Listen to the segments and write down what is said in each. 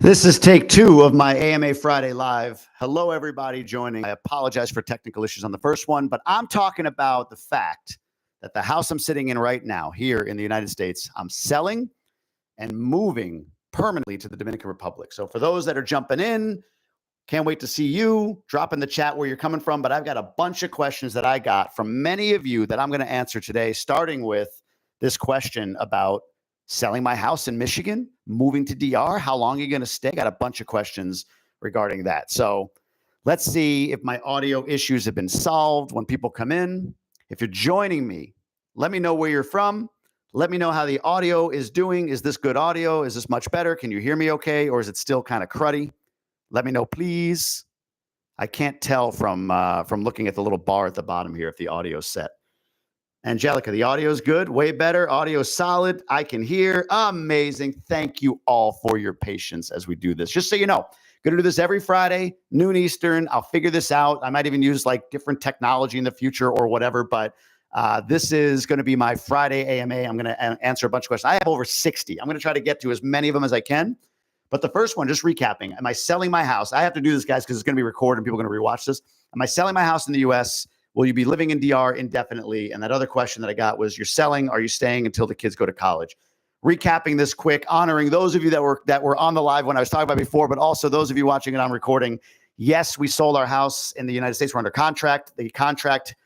This is take 2 of my AMA Friday Live. Hello, everybody joining. I apologize for technical issues on the first one, but I'm talking about the fact that the house I'm sitting in right now here in the United States, I'm selling and moving permanently to the Dominican Republic. So for those that are jumping in, can't wait to see you. Drop in the chat where you're coming from, but I've got a bunch of questions that I got from many of you that I'm going to answer today, starting with this question about selling my house in Michigan, moving to DR. How long are you going to stay? Got a bunch of questions regarding that. So let's see if my audio issues have been solved when people come in. If you're joining me, let me know where you're from. Let me know how the audio is doing. Is this good audio? Is this much better? Can you hear me okay? Or is it still kind of cruddy? Let me know, please. I can't tell from looking at the little bar at the bottom here if the audio's set. Angelica, the audio is good, way better. Audio is solid. I can hear. Amazing. Thank you all for your patience as we do this. Just so you know, going to do this every Friday, noon Eastern. I'll figure this out. I might even use like different technology in the future or whatever, but this is going to be my Friday AMA. I'm going to answer a bunch of questions. I have over 60. I'm going to try to get to as many of them as I can. But the first one, just recapping, am I selling my house? I have to do this, guys, because it's going to be recorded and people are going to rewatch this. Am I selling my house in the U.S.? Will you be living in DR indefinitely? And that other question that I got was, you're selling, are you staying until the kids go to college? Recapping this quick, honoring those of you that were on the live when I was talking about before, but also those of you watching it on recording. Yes, we sold our house in the United States. We're under contract. The contract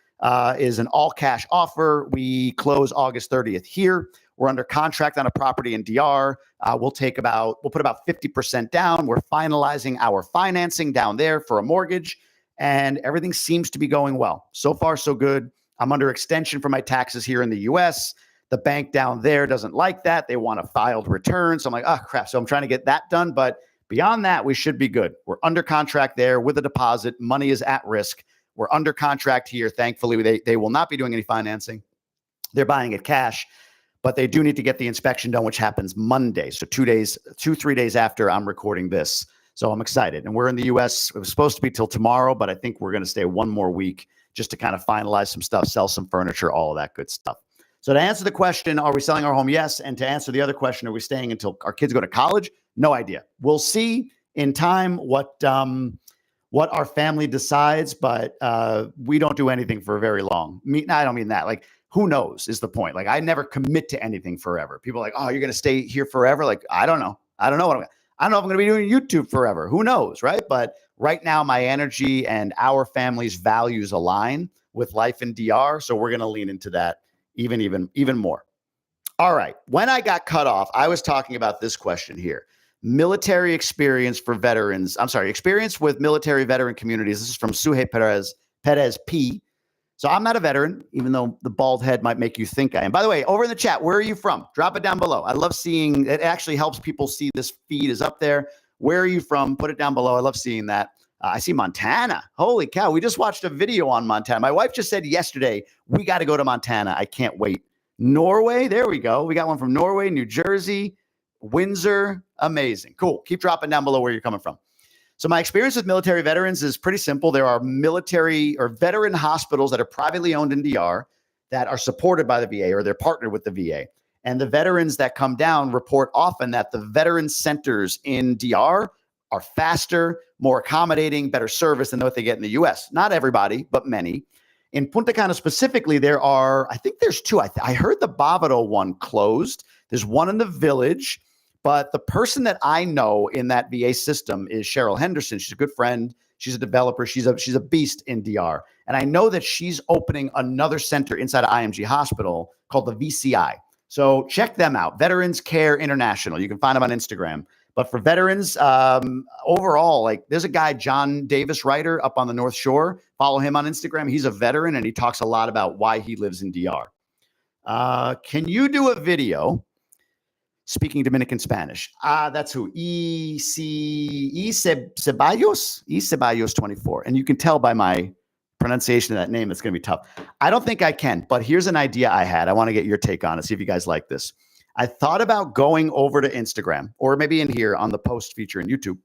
is an all-cash offer. We close August 30th here. We're under contract on a property in DR. We'll put about 50% down. We're finalizing our financing down there for a mortgage, and everything seems to be going well. So far, so good. I'm under extension for my taxes here in the US. The bank down there doesn't like that. They want a filed return. So I'm like, oh, crap. So I'm trying to get that done. But beyond that, we should be good. We're under contract there with a deposit. Money is at risk. We're under contract here. Thankfully, they will not be doing any financing. They're buying it cash. But they do need to get the inspection done, which happens Monday. So 3 days after I'm recording this. So I'm excited. And we're in the US. It was supposed to be till tomorrow, but I think we're going to stay one more week just to kind of finalize some stuff, sell some furniture, all of that good stuff. So to answer the question, are we selling our home? Yes. And to answer the other question, are we staying until our kids go to college? No idea. We'll see in time what our family decides, but we don't do anything for very long. I don't mean that. Like, who knows is the point. Like, I never commit to anything forever. People are like, oh, you're going to stay here forever? Like, I don't know. I don't know if I'm going to be doing YouTube forever. Who knows, right? But right now, my energy and our family's values align with life in DR, so we're going to lean into that even more. All right. When I got cut off, I was talking about this question here. Military experience for veterans. I'm sorry, experience with military veteran communities. This is from Suhe Perez P. So I'm not a veteran, even though the bald head might make you think I am. By the way, over in the chat, where are you from? Drop it down below. I love seeing, it actually helps people see this feed is up there. Where are you from? Put it down below. I love seeing that. I see Montana. Holy cow. We just watched a video on Montana. My wife just said yesterday, we got to go to Montana. I can't wait. Norway. There we go. We got one from Norway, New Jersey, Windsor. Amazing. Cool. Keep dropping down below where you're coming from. So my experience with military veterans is pretty simple. There are military or veteran hospitals that are privately owned in DR that are supported by the VA, or they're partnered with the VA. And the veterans that come down report often that the veteran centers in DR are faster, more accommodating, better service than what they get in the US. Not everybody, but many. In Punta Cana specifically, I think there's two. I heard the Bavaro one closed. There's one in the village. But the person that I know in that VA system is Cheryl Henderson. She's a good friend. She's a developer. She's a beast in DR. And I know that she's opening another center inside of IMG Hospital called the VCI. So check them out. Veterans Care International. You can find them on Instagram. But for veterans, overall, like, there's a guy, John Davis Writer, up on the North Shore. Follow him on Instagram. He's a veteran, and he talks a lot about why he lives in DR. Can you do a video speaking Dominican Spanish? That's who? Ceballos 24. And you can tell by my pronunciation of that name, it's going to be tough. I don't think I can, but here's an idea I had. I want to get your take on it, see if you guys like this. I thought about going over to Instagram, or maybe in here on the post feature in YouTube,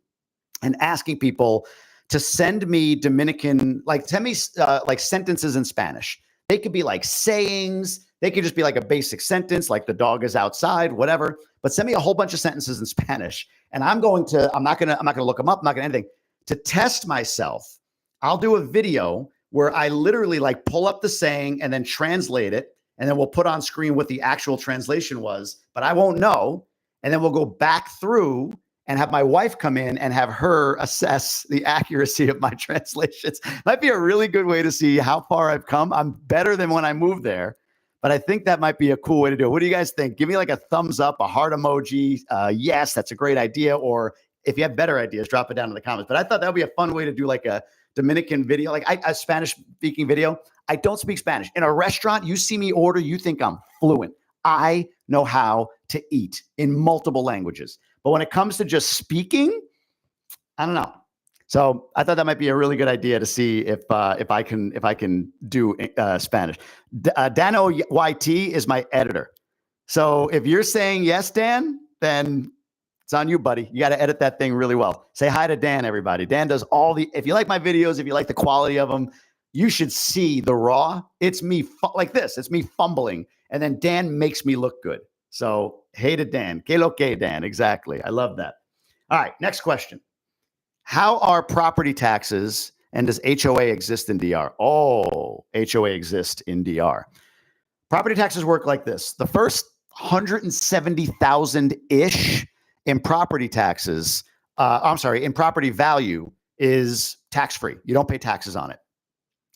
and asking people to send me Dominican, send me sentences in Spanish. They could be like sayings. They could just be like a basic sentence, like the dog is outside, whatever. but send me a whole bunch of sentences in Spanish. And I'm not going to look them up. I'm not going to anything to test myself. I'll do a video where I literally like pull up the saying and then translate it. And then we'll put on screen what the actual translation was, but I won't know. And then we'll go back through and have my wife come in and have her assess the accuracy of my translations. Might be a really good way to see how far I've come. I'm better than when I moved there, but I think that might be a cool way to do it. What do you guys think? Give me like a thumbs up, a heart emoji. Yes, that's a great idea. Or if you have better ideas, drop it down in the comments. But I thought that would be a fun way to do like a Dominican video, like a Spanish speaking video. I don't speak Spanish. In a restaurant, you see me order, you think I'm fluent. I know how to eat in multiple languages. But when it comes to just speaking, I don't know. So I thought that might be a really good idea to see if I can do Spanish. Dano YT is my editor. So if you're saying yes, Dan, then it's on you, buddy. You got to edit that thing really well. Say hi to Dan, everybody. Dan does if you like my videos, if you like the quality of them, you should see the raw. It's me like this. It's me fumbling. And then Dan makes me look good. So hey to Dan. Que lo que, Dan. Exactly. I love that. All right. Next question. How are property taxes and does HOA exist in DR? Oh, HOA exists in DR. Property taxes work like this. The first 170,000-ish in property taxes, in property value is tax-free. You don't pay taxes on it.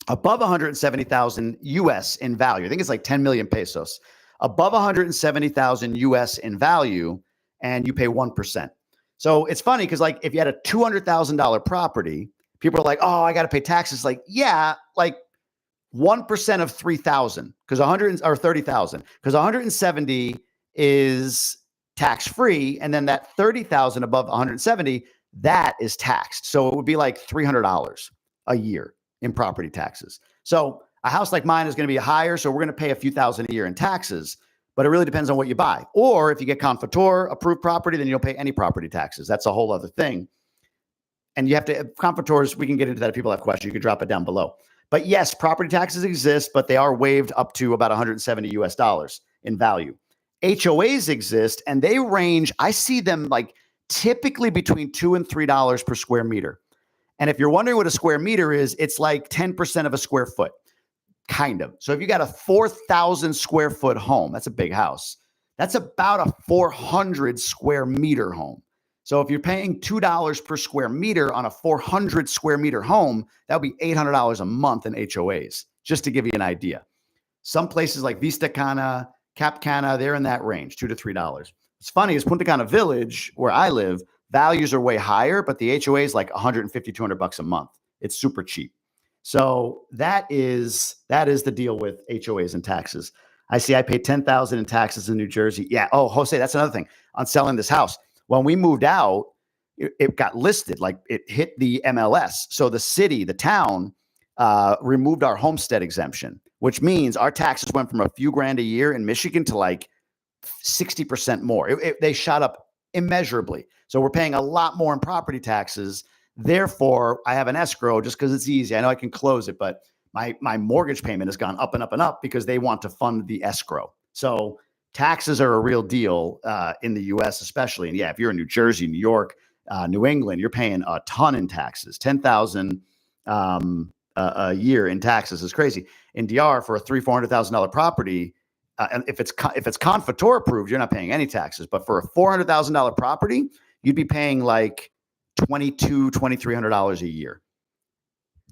Above 170,000 US in value, I think it's like 10 million pesos. Above 170,000 US in value, and you pay 1%. So it's funny because like if you had a $200,000 property, people are like, oh, I got to pay taxes. Like, yeah, like 1% of 3,000 because 30,000 because 170 is tax-free. And then that 30,000 above 170, that is taxed. So it would be like $300 a year in property taxes. So a house like mine is going to be higher. So we're going to pay a few thousand a year in taxes, but it really depends on what you buy. Or if you get CONFOTUR approved property, then you don't pay any property taxes. That's a whole other thing. And you have to, CONFOTURs, we can get into that if people have questions. You can drop it down below. But yes, property taxes exist, but they are waived up to about 170 US dollars in value. HOAs exist and they range, I see them like typically between $2 and $3 per square meter. And if you're wondering what a square meter is, it's like 10% of a square foot, kind of. So if you got a 4,000 square foot home, that's a big house. That's about a 400 square meter home. So if you're paying $2 per square meter on a 400 square meter home, that would be $800 a month in HOAs, just to give you an idea. Some places like Vistacana, Cana, they're in that range, $2 to $3. What's funny is Punta Cana Village, where I live, values are way higher, but the HOA is like $150, $200 a month. It's super cheap. So that is the deal with HOAs and taxes. I see I paid $10,000 in taxes in New Jersey. Yeah. Oh, Jose, that's another thing on selling this house. When we moved out, it got listed, like it hit the MLS. So the city, the town, removed our homestead exemption, which means our taxes went from a few grand a year in Michigan to like 60% more. They shot up immeasurably. So we're paying a lot more in property taxes. Therefore, I have an escrow just because it's easy. I know I can close it, but my mortgage payment has gone up and up and up because they want to fund the escrow. So taxes are a real deal in the U.S. especially. And yeah, if you're in New Jersey, New York, New England, you're paying a ton in taxes. $10,000 a year in taxes is crazy. In DR, for a $300,000-$400,000 property, and if it's CONFOTUR approved, you're not paying any taxes. But for a $400,000 property, you'd be paying like $2,200-$2,300 a year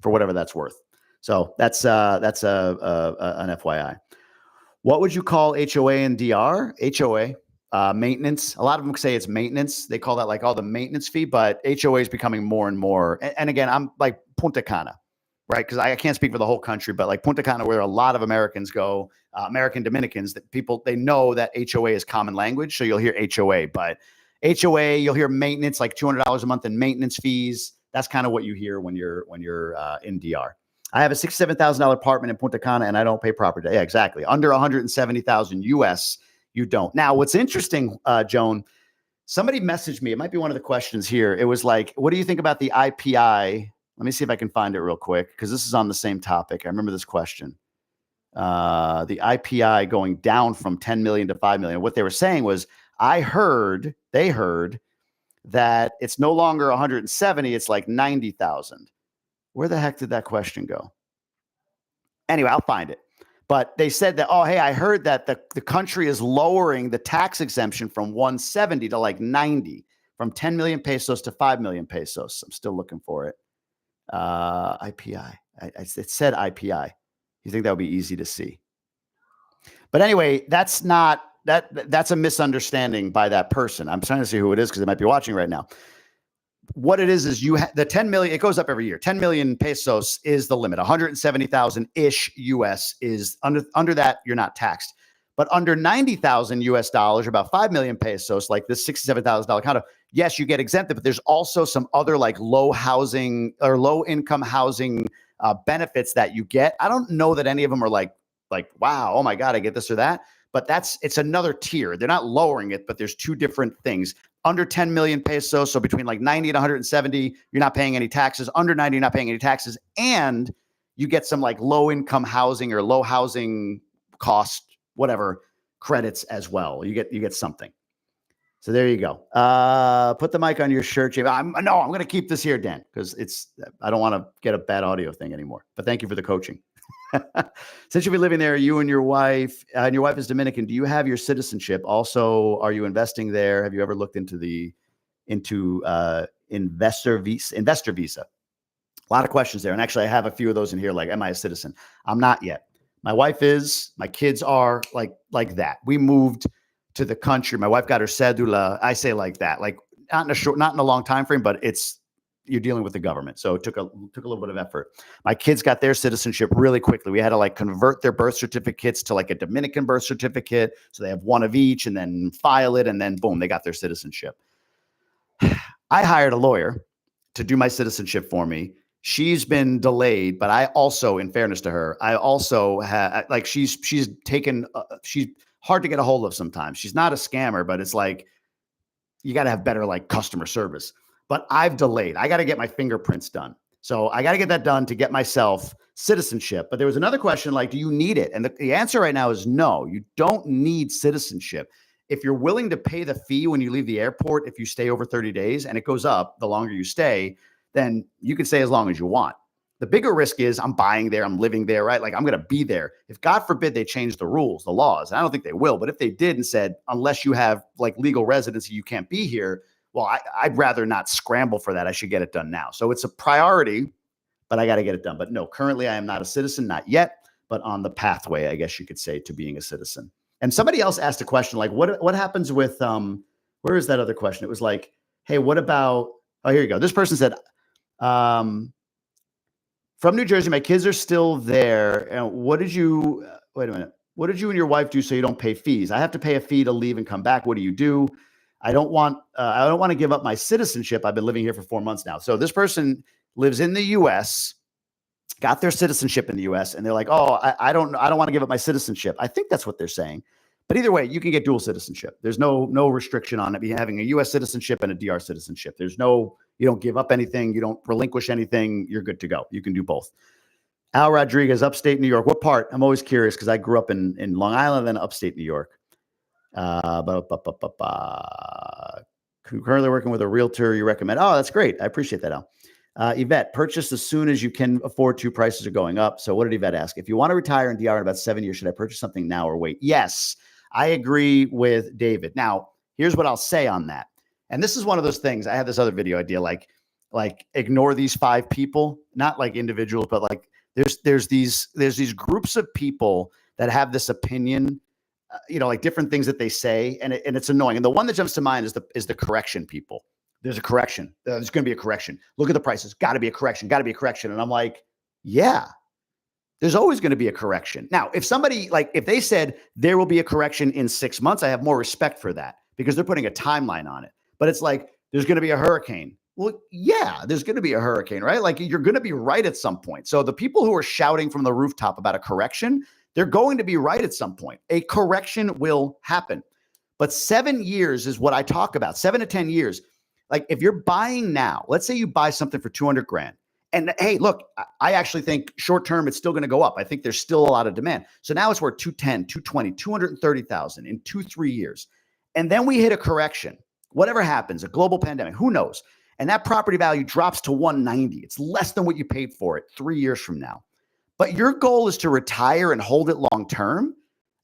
for whatever that's worth. So that's an FYI. What would you call HOA in DR? HOA, maintenance. A lot of them say it's maintenance. They call that like all the maintenance fee, but HOA is becoming more and more. And again, I'm like Punta Cana, right? Because I can't speak for the whole country, but like Punta Cana, where a lot of Americans go, American Dominicans, that people, they know that HOA is common language. So you'll hear HOA, but HOA, you'll hear maintenance, like $200 a month in maintenance fees. That's kind of what you hear when you're in DR. I have a $67,000 apartment in Punta Cana and I don't pay property. Yeah, exactly. Under 170,000 US, you don't. Now, what's interesting, Joan, somebody messaged me. It might be one of the questions here. It was like, what do you think about the IPI? Let me see if I can find it real quick because this is on the same topic. I remember this question. The IPI going down from 10 million to 5 million. What they were saying was they heard that it's no longer 170, it's like 90,000. Where the heck did that question go? Anyway, I'll find it. But they said that, oh, hey, I heard that the country is lowering the tax exemption from 170 to like 90, from 10 million pesos to 5 million pesos. I'm still looking for it. IPI. It said IPI. You think that would be easy to see? But anyway, that's a misunderstanding by that person. I'm trying to see who it is because they might be watching right now. What it is the 10 million, it goes up every year. 10 million pesos is the limit. 170,000-ish US is under that, you're not taxed. But under 90,000 US dollars, or about 5 million pesos, like this $67,000 condo, yes, you get exempted, but there's also some other like low income housing benefits that you get. I don't know that any of them are like, wow, oh my God, I get this or that. But it's another tier. They're not lowering it, but there's two different things. Under 10 million pesos, so between like 90 and 170, you're not paying any taxes. Under 90, you're not paying any taxes. And you get some like low income housing or low housing cost, whatever, credits as well. You get something. So there you go. Put the mic on your shirt, Jay. I'm going to keep this here, Dan, because I don't want to get a bad audio thing anymore. But thank you for the coaching. Since you've been living there, you and your wife is Dominican, do you have your citizenship? Also, are you investing there? Have you ever looked into investor visa? A lot of questions there. And actually, I have a few of those in here. Like, am I a citizen? I'm not yet. My wife is. My kids are like that. We moved to the country. My wife got her cedula. I say like that, like not in a long time frame, but you're dealing with the government. So it took a little bit of effort. My kids got their citizenship really quickly. We had to like convert their birth certificates to like a Dominican birth certificate. So they have one of each and then file it. And then boom, they got their citizenship. I hired a lawyer to do my citizenship for me. She's been delayed, but I also, in fairness to her, I also had like, she's hard to get a hold of sometimes. She's not a scammer, but it's like, you got to have better like customer service. But I've delayed. I got to get my fingerprints done. So I got to get that done to get myself citizenship. But there was another question like, do you need it? And the answer right now is no, you don't need citizenship. If you're willing to pay the fee when you leave the airport, if you stay over 30 days and it goes up the longer you stay, then you can stay as long as you want. The bigger risk is I'm buying there, I'm living there, right? Like I'm going to be there. If God forbid they change the rules, the laws, and I don't think they will, but if they did and said, unless you have like legal residency, you can't be here. Well, I'd rather not scramble for that. I should get it done now. So it's a priority, but I got to get it done. But no, currently I am not a citizen, not yet, but on the pathway, I guess you could say, to being a citizen. And somebody else asked a question like, what happens with, where is that other question? It was like, hey, what about, oh, here you go. This person said, from New Jersey, my kids are still there. And what did you and your wife do so you don't pay fees? I have to pay a fee to leave and come back. What do you do? I don't want to give up my citizenship. I've been living here for 4 months now. So this person lives in the U.S., got their citizenship in the U.S., and they're like, oh, I don't want to give up my citizenship. I think that's what they're saying. But either way, you can get dual citizenship. There's no restriction on it having a U.S. citizenship and a DR citizenship. You don't give up anything. You don't relinquish anything. You're good to go. You can do both. Al Rodriguez, upstate New York. What part? I'm always curious because I grew up in Long Island, then upstate New York. Currently working with a realtor you recommend. Oh, that's great. I appreciate that, Al. Yvette, purchase as soon as you can afford to. Prices are going up. So what did Yvette ask? If you want to retire in DR in about 7 years, should I purchase something now or wait? Yes, I agree with David. Now, here's what I'll say on that. And this is one of those things. I had this other video idea, like ignore these 5 people, not like individuals, but like there's these groups of people that have this opinion, like different things that they say, and it's annoying. And the one that jumps to mind is the correction people. There's a correction. There's going to be a correction. Look at the prices. Got to be a correction. Got to be a correction. And I'm like, yeah, there's always going to be a correction. Now, if they said there will be a correction in 6 months, I have more respect for that because they're putting a timeline on it. But it's like, there's going to be a hurricane. Well, yeah, there's going to be a hurricane, right? Like you're going to be right at some point. So the people who are shouting from the rooftop about a correction, they're going to be right at some point. A correction will happen. But 7 years is what I talk about, 7 to 10 years. Like if you're buying now, let's say you buy something for 200 grand. And hey, look, I actually think short term, it's still going to go up. I think there's still a lot of demand. So now it's worth 210, 220, 230,000 in 2-3 years. And then we hit a correction. Whatever happens, a global pandemic, who knows? And that property value drops to 190. It's less than what you paid for it 3 years from now. But your goal is to retire and hold it long term.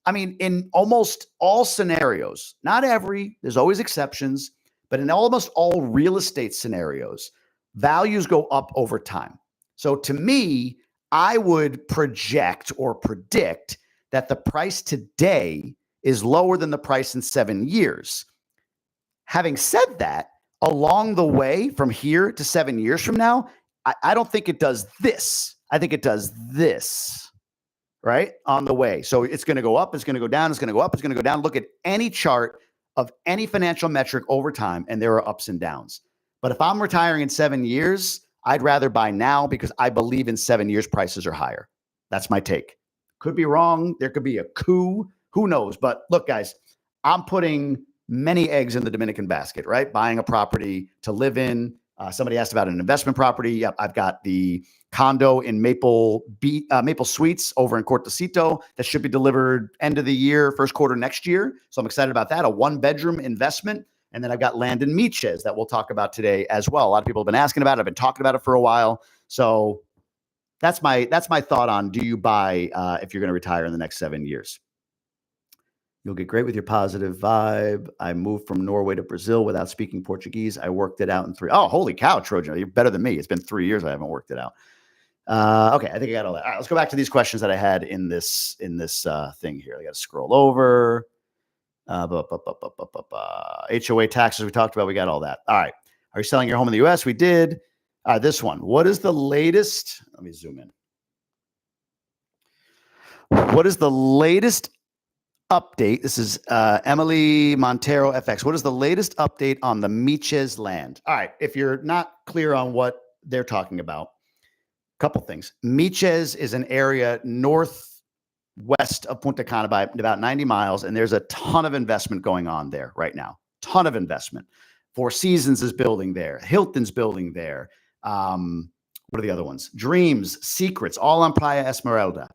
I mean, in almost all scenarios, not every, there's always exceptions, but in almost all real estate scenarios, values go up over time. So to me, I would project or predict that the price today is lower than the price in 7 years. Having said that, along the way from here to 7 years from now, I don't think it does this. I think it does this, right? On the way. So it's going to go up, it's going to go down, it's going to go up, it's going to go down. Look at any chart of any financial metric over time, and there are ups and downs. But if I'm retiring in 7 years, I'd rather buy now because I believe in 7 years prices are higher. That's my take. Could be wrong. There could be a coup. Who knows? But look, guys, I'm putting many eggs in the Dominican basket, right? Buying a property to live in. Somebody asked about an investment property. Yep, I've got the condo in Maple Suites over in Cortecito that should be delivered end of the year, first quarter next year. So I'm excited about that. A 1-bedroom investment. And then I've got land in Mechz that we'll talk about today as well. A lot of people have been asking about it. I've been talking about it for a while. So that's my thought on, do you buy if you're going to retire in the next 7 years? You'll get great with your positive vibe. I moved from Norway to Brazil without speaking Portuguese. I worked it out in 3. Oh, holy cow, Trojan. You're better than me. It's been 3 years I haven't worked it out. Okay, I think I got all that. All right, let's go back to these questions that I had in this thing here. I got to scroll over. HOA taxes we talked about. We got all that. All right. Are you selling your home in the U.S.? We did. This one. What is the latest? Let me zoom in. What is the latest update? This is Emily Montero FX. What is the latest update on the Mechz land? All right. If you're not clear on what they're talking about, a couple things. Mechz is an area northwest of Punta Cana by about 90 miles, and there's a ton of investment going on there right now. Ton of investment. Four Seasons is building there. Hilton's building there. What are the other ones? Dreams, Secrets, all on Playa Esmeralda.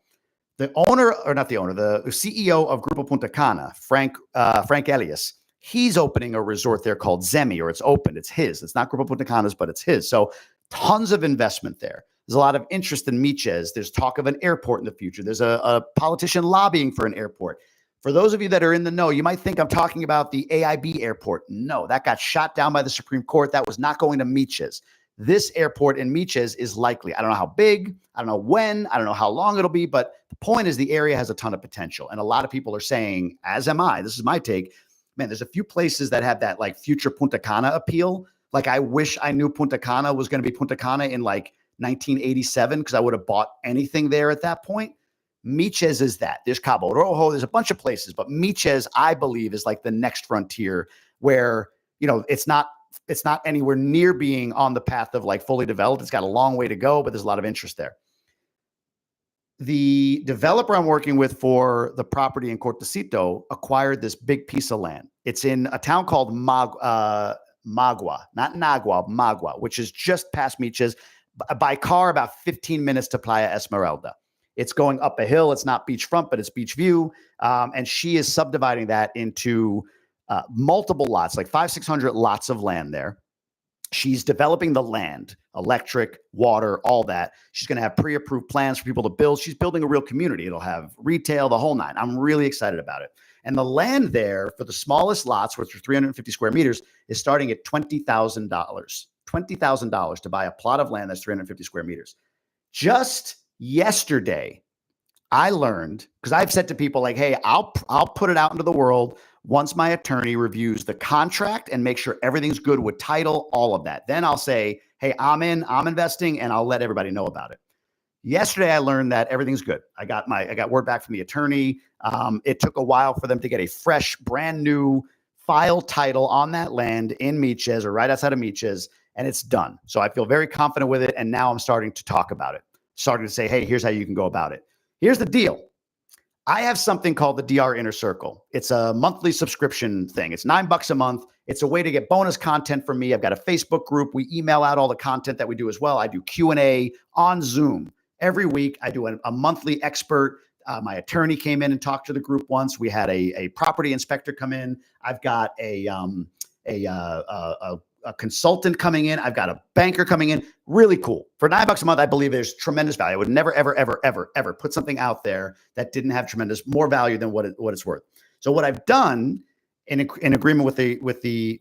The owner, or not the owner, the CEO of Gruber Punta Cana, Frank Elias, he's opening a resort there called Zemi, or it's open. It's his. It's not Gruber Punta Cana's, but it's his. So tons of investment there. There's a lot of interest in Mechz. There's talk of an airport in the future. There's a politician lobbying for an airport. For those of you that are in the know, you might think I'm talking about the AIB airport. No, that got shot down by the Supreme Court. That was not going to Mechz. This airport in Mechz is likely. I don't know how big, I don't know when, I don't know how long it'll be, but the point is the area has a ton of potential. And a lot of people are saying, as am I, this is my take, man, there's a few places that have that like future Punta Cana appeal. Like I wish I knew Punta Cana was going to be Punta Cana in like 1987 because I would have bought anything there at that point. Mechz is that. There's Cabo Rojo, there's a bunch of places, but Mechz, I believe, is like the next frontier where, you know, it's not anywhere near being on the path of like fully developed. It's got a long way to go, but there's a lot of interest there. The developer I'm working with for the property in Cortecito acquired this big piece of land. It's in a town called Magua, not Nagua, Magua, which is just past Mechz. By car, about 15 minutes to Playa Esmeralda. It's going up a hill. It's not beachfront, but it's beach view. And she is subdividing that into multiple lots, like 500-600 lots of land there. She's developing the land, electric, water, all that. She's going to have pre-approved plans for people to build. She's building a real community. It'll have retail, the whole nine. I'm really excited about it. And the land there for the smallest lots, which are 350 square meters, is starting at $20,000. $20,000 to buy a plot of land that's 350 square meters. Just yesterday, I learned, because I've said to people like, hey, I'll put it out into the world once my attorney reviews the contract and make sure everything's good with title, all of that. Then I'll say, hey, I'm investing, and I'll let everybody know about it. Yesterday, I learned that everything's good. I got word back from the attorney. It took a while for them to get a fresh, brand new file title on that land in Mechz or right outside of Mechz, and it's done. So I feel very confident with it, and now I'm starting to talk about it. Starting to say, hey, here's how you can go about it. Here's the deal. I have something called the DR Inner Circle. It's a monthly subscription thing. It's $9 a month. It's a way to get bonus content from me. I've got a Facebook group. We email out all the content that we do as well. I do Q&A on Zoom every week. I do a monthly expert My attorney came in and talked to the group once. We had a property inspector come in. I've got a consultant coming in. I've got a banker coming in. Really cool. For $9 a month, I believe there's tremendous value. I would never, ever, ever, ever, ever put something out there that didn't have tremendous more value than what it's worth. So what I've done in agreement with the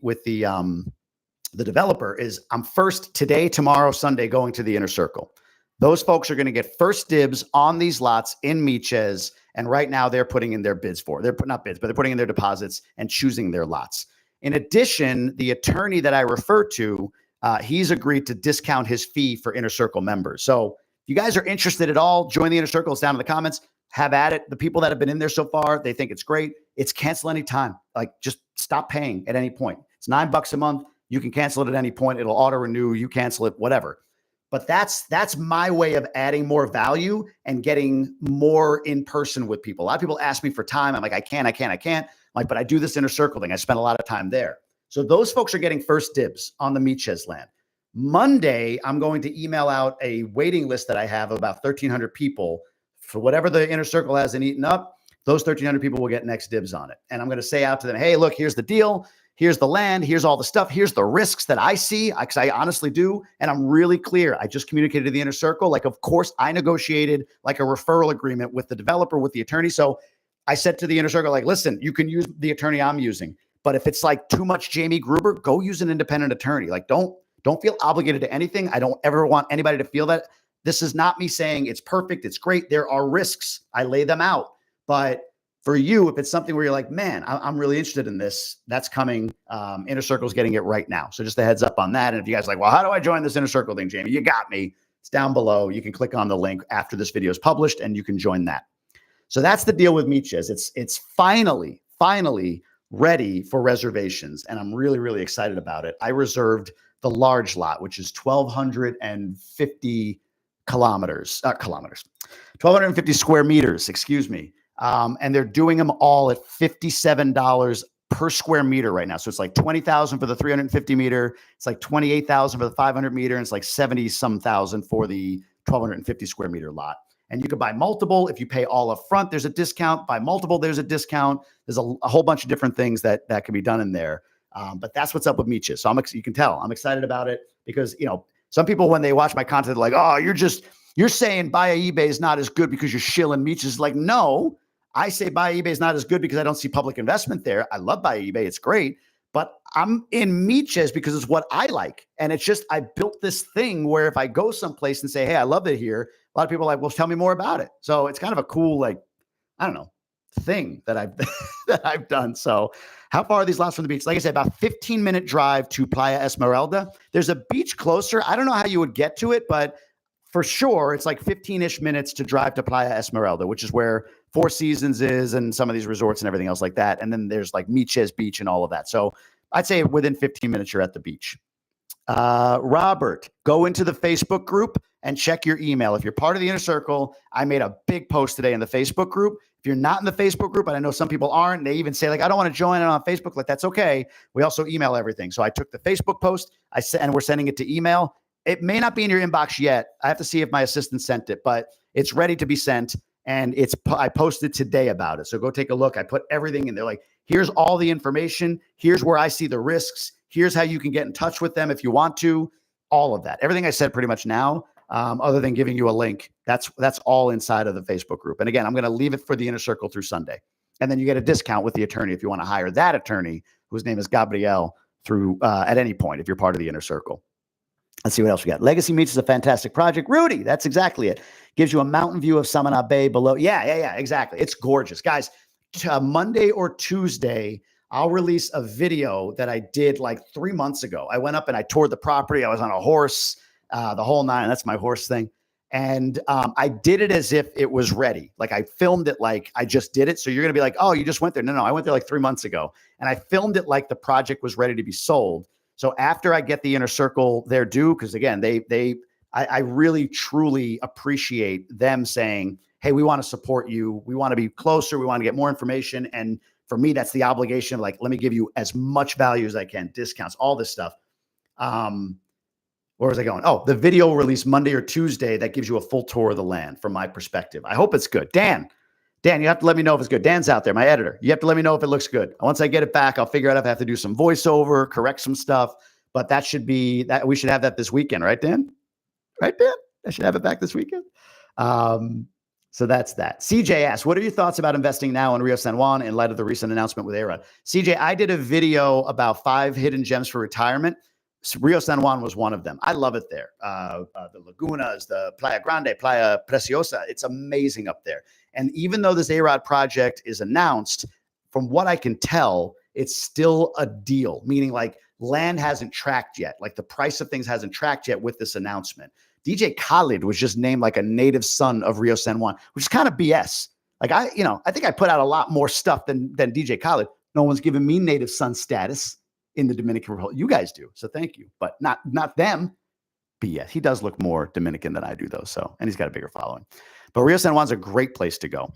developer is I'm first today, tomorrow, Sunday going to the inner circle. Those folks are going to get first dibs on these lots in Mechz. And right now they're putting in their bids for, they're not bids, but they're putting in their deposits and choosing their lots. In addition, the attorney that I refer to, he's agreed to discount his fee for inner circle members. So if you guys are interested at all, join the inner circle. It's down in the comments. Have at it. The people that have been in there so far, they think it's great. It's cancel anytime. Like just stop paying at any point. It's $9 a month. You can cancel it at any point. It'll auto renew. You cancel it, whatever. But that's my way of adding more value and getting more in person with people. A lot of people ask me for time. I'm like, I can't. I'm like, but I do this inner circle thing. I spend a lot of time there. So those folks are getting first dibs on the Mechz land. Monday, I'm going to email out a waiting list that I have of about 1,300 people for whatever the inner circle hasn't eaten up. Those 1,300 people will get next dibs on it. And I'm going to say out to them, hey, look, here's the deal. Here's the land. Here's all the stuff. Here's the risks that I see, because I honestly do. And I'm really clear. I just communicated to the inner circle. Like, of course, I negotiated like a referral agreement with the developer, with the attorney. So I said to the inner circle, like, listen, you can use the attorney I'm using. But if it's like too much Jamie Gruber, go use an independent attorney. Like, don't feel obligated to anything. I don't ever want anybody to feel that. This is not me saying it's perfect. It's great. There are risks. I lay them out. But for you, if it's something where you're like, man, I'm really interested in this, that's coming. Inner Circle's getting it right now. So just a heads up on that. And if you guys are like, well, how do I join this Inner Circle thing, Jamie? You got me. It's down below. You can click on the link after this video is published and you can join that. So that's the deal with Mechz. It's finally ready for reservations. And I'm really, really excited about it. I reserved the large lot, which is 1,250 1,250 square meters, excuse me. And they're doing them all at $57 per square meter right now. So it's like 20,000 for the 350 meter. It's like 28,000 for the 500 meter. And it's like 70 some thousand for the 1,250 square meter lot. And you can buy multiple. If you pay all up front, there's a discount. Buy multiple, there's a discount. There's a whole bunch of different things that can be done in there. But that's what's up with Mechz. So you can tell I'm excited about it because, you know, some people, when they watch my content, they're like, oh, you're saying buy eBay is not as good because you're shilling Mechz. Is like, no, I say buy eBay is not as good because I don't see public investment there. I love buy eBay. It's great. But I'm in Mechz because it's what I like. And it's just, I built this thing where if I go someplace and say, hey, I love it here, a lot of people are like, well, tell me more about it. So it's kind of a cool, like, I don't know, thing that I've done. So how far are these lots from the beach? Like I said, about 15-minute drive to Playa Esmeralda. There's a beach closer. I don't know how you would get to it, but for sure, it's like 15-ish minutes to drive to Playa Esmeralda, which is where Four Seasons is and some of these resorts and everything else like that. And then there's like Mechz Beach and all of that. So I'd say within 15 minutes, you're at the beach. Robert, go into the Facebook group and check your email. If you're part of the Inner Circle, I made a big post today in the Facebook group. If you're not in the Facebook group, and I know some people aren't, they even say like, I don't want to join it on Facebook. Like, that's okay. We also email everything. So I took the Facebook post, and we're sending it to email. It may not be in your inbox yet. I have to see if my assistant sent it, but it's ready to be sent. And I posted today about it. So go take a look. I put everything in there. Like, here's all the information. Here's where I see the risks. Here's how you can get in touch with them if you want to. All of that. Everything I said pretty much now, other than giving you a link, that's all inside of the Facebook group. And again, I'm going to leave it for the Inner Circle through Sunday. And then you get a discount with the attorney if you want to hire that attorney, whose name is Gabrielle, through at any point if you're part of the Inner Circle. Let's see what else we got. Legacy Mechz is a fantastic project. Rudy, that's exactly it. Gives you a mountain view of Samana Bay below. Yeah, exactly. It's gorgeous. Guys, Monday or Tuesday, I'll release a video that I did like 3 months ago. I went up and I toured the property. I was on a horse, the whole nine. That's my horse thing. And I did it as if it was ready. Like, I filmed it like I just did it. So you're going to be like, oh, you just went there. No, I went there like 3 months ago. And I filmed it like the project was ready to be sold. So after I get the Inner Circle their due, because again, I really truly appreciate them saying, hey, we want to support you. We want to be closer. We want to get more information. And for me, that's the obligation. Like, let me give you as much value as I can, discounts, all this stuff. Where was I going? Oh, the video will release Monday or Tuesday. That gives you a full tour of the land from my perspective. I hope it's good. Dan, Dan, you have to let me know if it's good. Dan's out there, my editor. You have to let me know if it looks good. Once I get it back, I'll figure out if I have to do some voiceover, correct some stuff. But that should be that. We should have that this weekend, right, Dan? Right, Dan? I should have it back this weekend. So that's that. CJ asks, what are your thoughts about investing now in Rio San Juan in light of the recent announcement with A-Rod? CJ, I did a video about 5 hidden gems for retirement. Rio San Juan was one of them. I love it there. The Lagunas, the Playa Grande, Playa Preciosa. It's amazing up there. And even though this A-Rod project is announced, from what I can tell, it's still a deal, meaning like land hasn't tracked yet. Like the price of things hasn't tracked yet with this announcement. DJ Khaled was just named like a native son of Rio San Juan, which is kind of BS. Like I think I put out a lot more stuff than DJ Khaled. No one's given me native son status in the Dominican Republic. You guys do. So thank you, but not them. BS. He does look more Dominican than I do though. So, and he's got a bigger following, but Rio San Juan's a great place to go.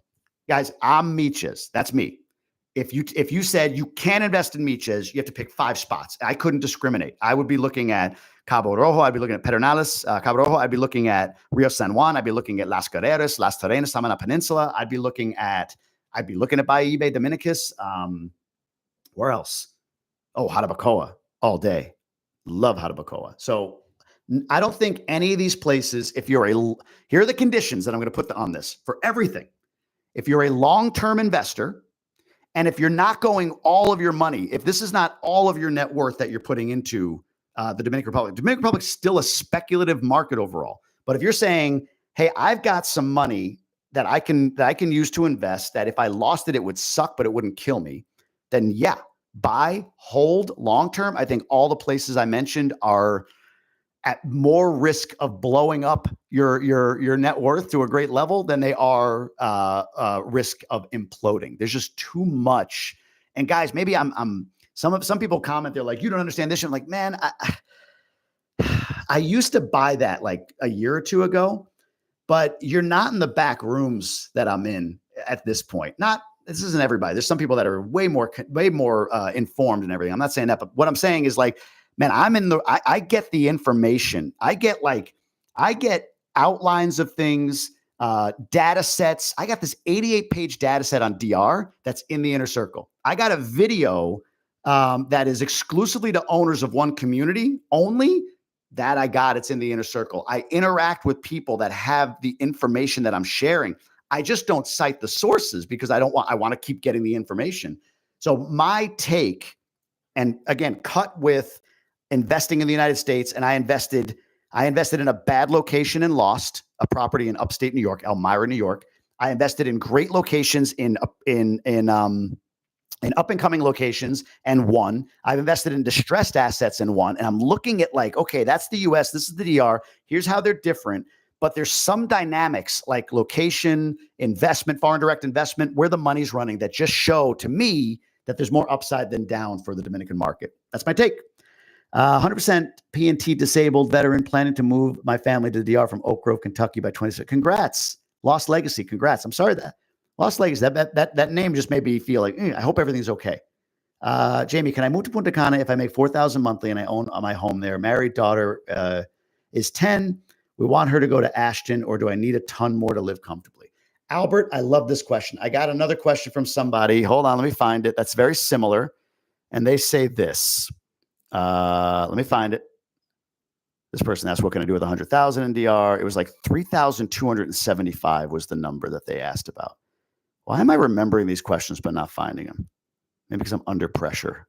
Guys, I'm Mechz. That's me. If you said you can't invest in Mechz, you have to pick 5 spots. I couldn't discriminate. I would be looking at Cabo Rojo. I'd be looking at Terrenas, Cabo Rojo. I'd be looking at Rio San Juan. I'd be looking at Las Carreras, Las Terrenas, Samana Peninsula. I'd be looking at Bahia, Dominicans. Where else? Oh, Jarabacoa all day. Love Jarabacoa. So I don't think any of these places, here are the conditions that I'm going to put on this for everything. If you're a long-term investor, and if you're not going all of your money, if this is not all of your net worth that you're putting into the Dominican Republic is still a speculative market overall. But if you're saying, hey, I've got some money that I can use to invest, that if I lost it, it would suck, but it wouldn't kill me, then yeah, buy, hold long-term. I think all the places I mentioned are at more risk of blowing up your net worth to a great level than they are risk of imploding. There's just too much. And guys, maybe some people comment, they're like, you don't understand this. I'm like, man, I used to buy that like a year or two ago, but you're not in the back rooms that I'm in at this point. This isn't everybody. There's some people that are way more informed and everything. I'm not saying that, but what I'm saying is like, man, I get the information. I get outlines of things, data sets. I got this 88-page data set on DR that's in the inner circle. I got a video that is exclusively to owners of one community only that I got. It's in the inner circle. I interact with people that have the information that I'm sharing. I just don't cite the sources because I want to keep getting the information. So my take, and again, cut with investing in the United States, and I invested in a bad location and lost a property in upstate New York, Elmira, New York. I invested in great locations in up and coming locations and won. I've invested in distressed assets and won. And I'm looking at like, okay, that's the US, this is the DR. Here's how they're different. But there's some dynamics like location, investment, foreign direct investment, where the money's running that just show to me that there's more upside than down for the Dominican market. That's my take. 100% P&T disabled veteran planning to move my family to the DR from Oak Grove, Kentucky by 26. Congrats. Lost Legacy. Congrats. I'm sorry that Lost Legacy. That name just made me feel like, I hope everything's okay. Jamie, can I move to Punta Cana if I make $4,000 monthly and I own my home there? Married daughter is 10. We want her to go to Ashton, or do I need a ton more to live comfortably? Albert, I love this question. I got another question from somebody. Hold on, let me find it. That's very similar. And they say this. Let me find it. This person asked, what can I do with 100,000 in DR? It was like 3,275 was the number that they asked about. Why am I remembering these questions but not finding them? Maybe because I'm under pressure.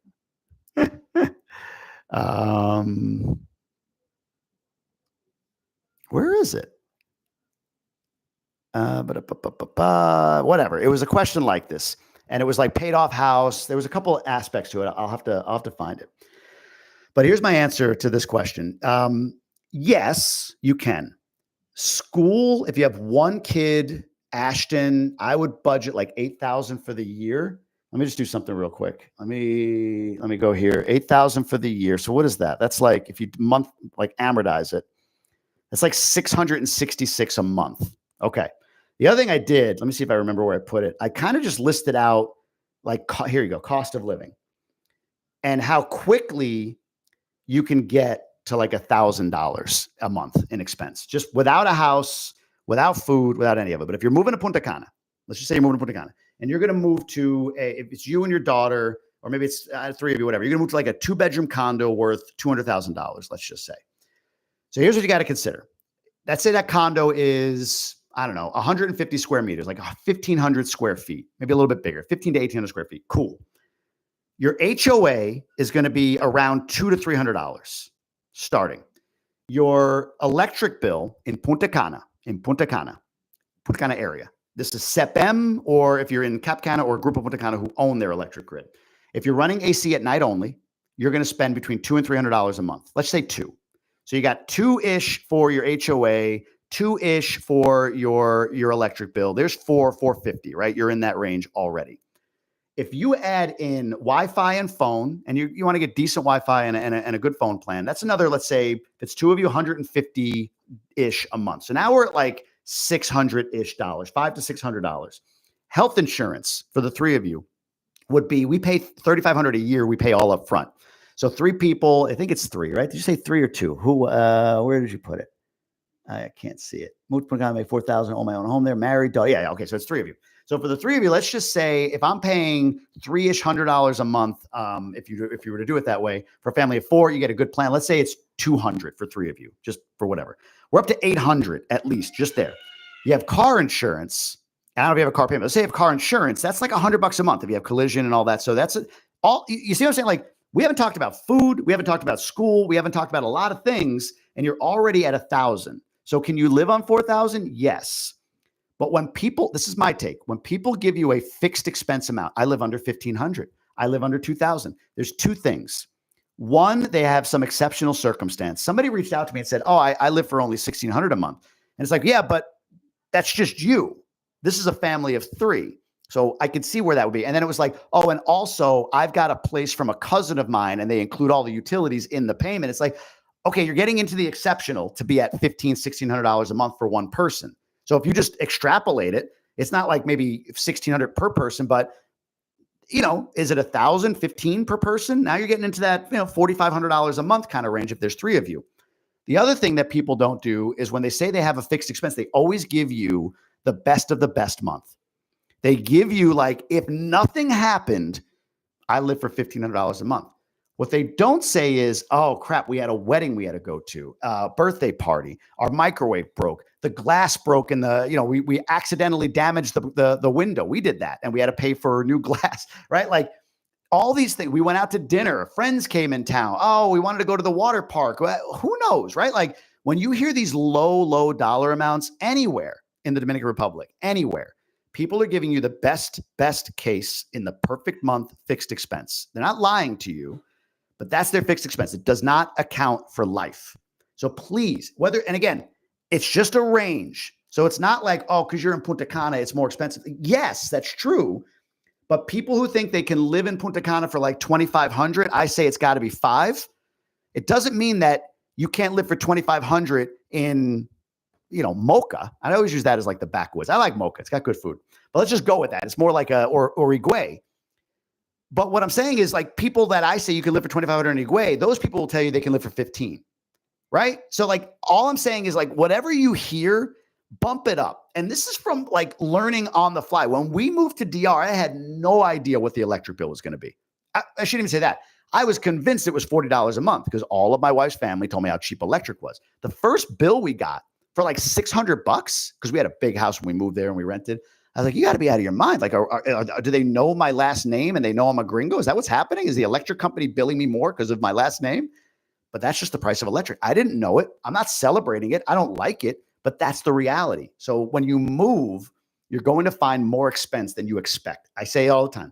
Where is it? Whatever. It was a question like this, and it was like paid off house. There was a couple of aspects to it. I'll have to find it. But here's my answer to this question. Yes, you can. School, if you have one kid, Ashton, I would budget like $8,000 for the year. Let me just do something real quick. Let me go here. $8,000 for the year. So what is that? That's like, if you amortize it, that's like $666 a month. Okay. The other thing I did, let me see if I remember where I put it. I kind of just listed out like, here you go, cost of living and how quickly you can get to like $1,000 a month in expense, just without a house, without food, without any of it. But if you're moving to Punta Cana, Let's just say you're moving to Punta Cana, and you're going to move to if it's you and your daughter, or maybe it's 3 of you, whatever. You're going to move to like a 2-bedroom condo worth $200,000. Let's just say. So here's what you got to consider. Let's say that condo is, I don't know, 150 square meters, like 1,500 square feet, maybe a little bit bigger, 15 to 1,800 square feet. Cool. Your HOA is going to be around $200 to $300 starting. Your electric bill in Punta Cana area. This is CEPM, or if you're in Cap Cana or Gruber Punta Cana who own their electric grid. If you're running AC at night only, you're going to spend between $200 and $300 a month. Let's say 2. So you got 2-ish for your HOA, 2-ish for your electric bill. There's $450, right? You're in that range already. If you add in Wi-Fi and phone, and you want to get decent Wi-Fi and a good phone plan, that's another, let's say, if it's 2 of you, $150-ish a month. So now we're at like $600-ish, $500 to $600. Health insurance for the 3 of you would be, we pay $3,500 a year. We pay all up front. So 3 people, I think it's 3, right? Did you say 3 or 2? Where did you put it? I can't see it. Moved to Punta Cana, make $4,000, own my own home there, married, dog. Yeah, okay. So it's 3 of you. So for the 3 of you, let's just say if I'm paying $3-ish $100 a month, if you were to do it that way, for a family of 4, you get a good plan. Let's say it's $200 for 3 of you, just for whatever. We're up to $800 at least, just there. You have car insurance. I don't know if you have a car payment. Let's say you have car insurance. That's like $100 a month if you have collision and all that. So that's all. You see what I'm saying? Like, we haven't talked about food. We haven't talked about school. We haven't talked about a lot of things, and you're already at 1,000. So can you live on 4,000? Yes. But when people, this is my take, when people give you a fixed expense amount, I live under 1,500. I live under 2,000. There's 2 things. One, they have some exceptional circumstance. Somebody reached out to me and said, oh, I live for only 1,600 a month. And it's like, yeah, but that's just you. This is a family of 3. So I could see where that would be. And then it was like, oh, and also I've got a place from a cousin of mine and they include all the utilities in the payment. It's like, okay, you're getting into the exceptional to be at $1,500, $1,600 a month for one person. So if you just extrapolate it, it's not like maybe $1,600 per person, but is it 1,000, 15 per person? Now you're getting into that, $4,500 a month kind of range if there's 3 of you. The other thing that people don't do is when they say they have a fixed expense, they always give you the best of the best month. They give you like, if nothing happened, I live for $1,500 a month. What they don't say is, oh crap, we had a wedding we had to go to, birthday party, our microwave broke, the glass broke, and we accidentally damaged the window. We did that, and we had to pay for new glass, right? Like all these things. We went out to dinner. Friends came in town. Oh, we wanted to go to the water park. Well, who knows, right? Like when you hear these low dollar amounts anywhere in the Dominican Republic, anywhere, people are giving you the best case in the perfect month fixed expense. They're not lying to you, but that's their fixed expense. It does not account for life. So please, and again, it's just a range. So it's not like, oh, because you're in Punta Cana, it's more expensive. Yes, that's true. But people who think they can live in Punta Cana for like $2,500, I say it's got to be 5. It doesn't mean that you can't live for $2,500 in, Mocha. I always use that as like the backwoods. I like Mocha. It's got good food. But let's just go with that. It's more like or Higuay. But what I'm saying is like people that I say you can live for $2,500 in Higuay, those people will tell you they can live for 15, right? So like all I'm saying is like whatever you hear, bump it up. And this is from like learning on the fly. When we moved to DR, I had no idea what the electric bill was going to be. I shouldn't even say that. I was convinced it was $40 a month because all of my wife's family told me how cheap electric was. The first bill we got for like $600 because we had a big house when we moved there and we rented. I was like, you got to be out of your mind. Like, do they know my last name and they know I'm a gringo? Is that what's happening? Is the electric company billing me more because of my last name? But that's just the price of electric. I didn't know it. I'm not celebrating it. I don't like it, but that's the reality. So when you move, you're going to find more expense than you expect. I say all the time,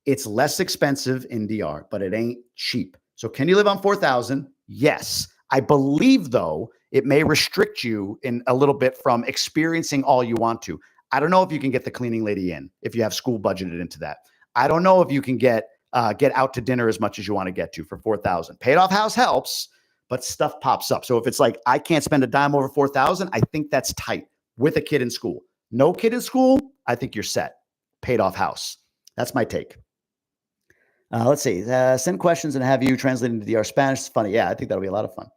it's less expensive in DR, but it ain't cheap. So can you live on 4,000? Yes. I believe, though, it may restrict you in a little bit from experiencing all you want to. I don't know if you can get the cleaning lady in, if you have school budgeted into that. I don't know if you can get out to dinner as much as you want to get to for 4,000. Paid off house helps, but stuff pops up. So if it's like, I can't spend a dime over 4,000, I think that's tight with a kid in school. No kid in school, I think you're set. Paid off house. That's my take. Let's see. Send questions and have you translate into DR Spanish. It's funny. Yeah, I think that'll be a lot of fun.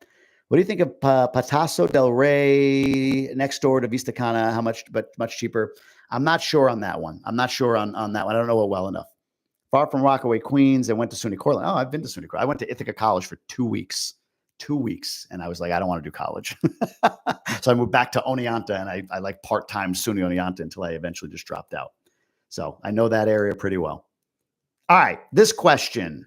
What do you think of Paso del Rey next door to Vistacana? How much, but much cheaper? I'm not sure on that one. I'm not sure on that one. I don't know it well enough. Far from Rockaway, Queens, and went to SUNY Cortland. Oh, I've been to SUNY Cortland. I went to Ithaca College for 2 weeks. 2 weeks. And I was like, I don't want to do college. So I moved back to Oneonta, and I like part-time SUNY Oneonta until I eventually just dropped out. So I know that area pretty well. All right. This question.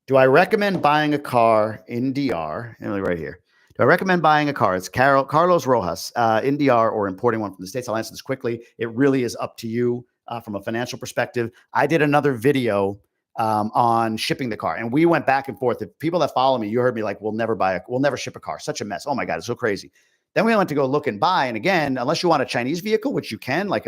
Do I recommend buying a car in DR? Right here. Do I recommend buying a car? It's Carlos Rojas in DR or importing one from the States. I'll answer this quickly. It really is up to you from a financial perspective. I did another video on shipping the car, and we went back and forth. The people that follow me, you heard me like, we'll never ship a car. Such a mess. Oh my God, it's so crazy. Then we went to go look and buy. And again, unless you want a Chinese vehicle, which you can, I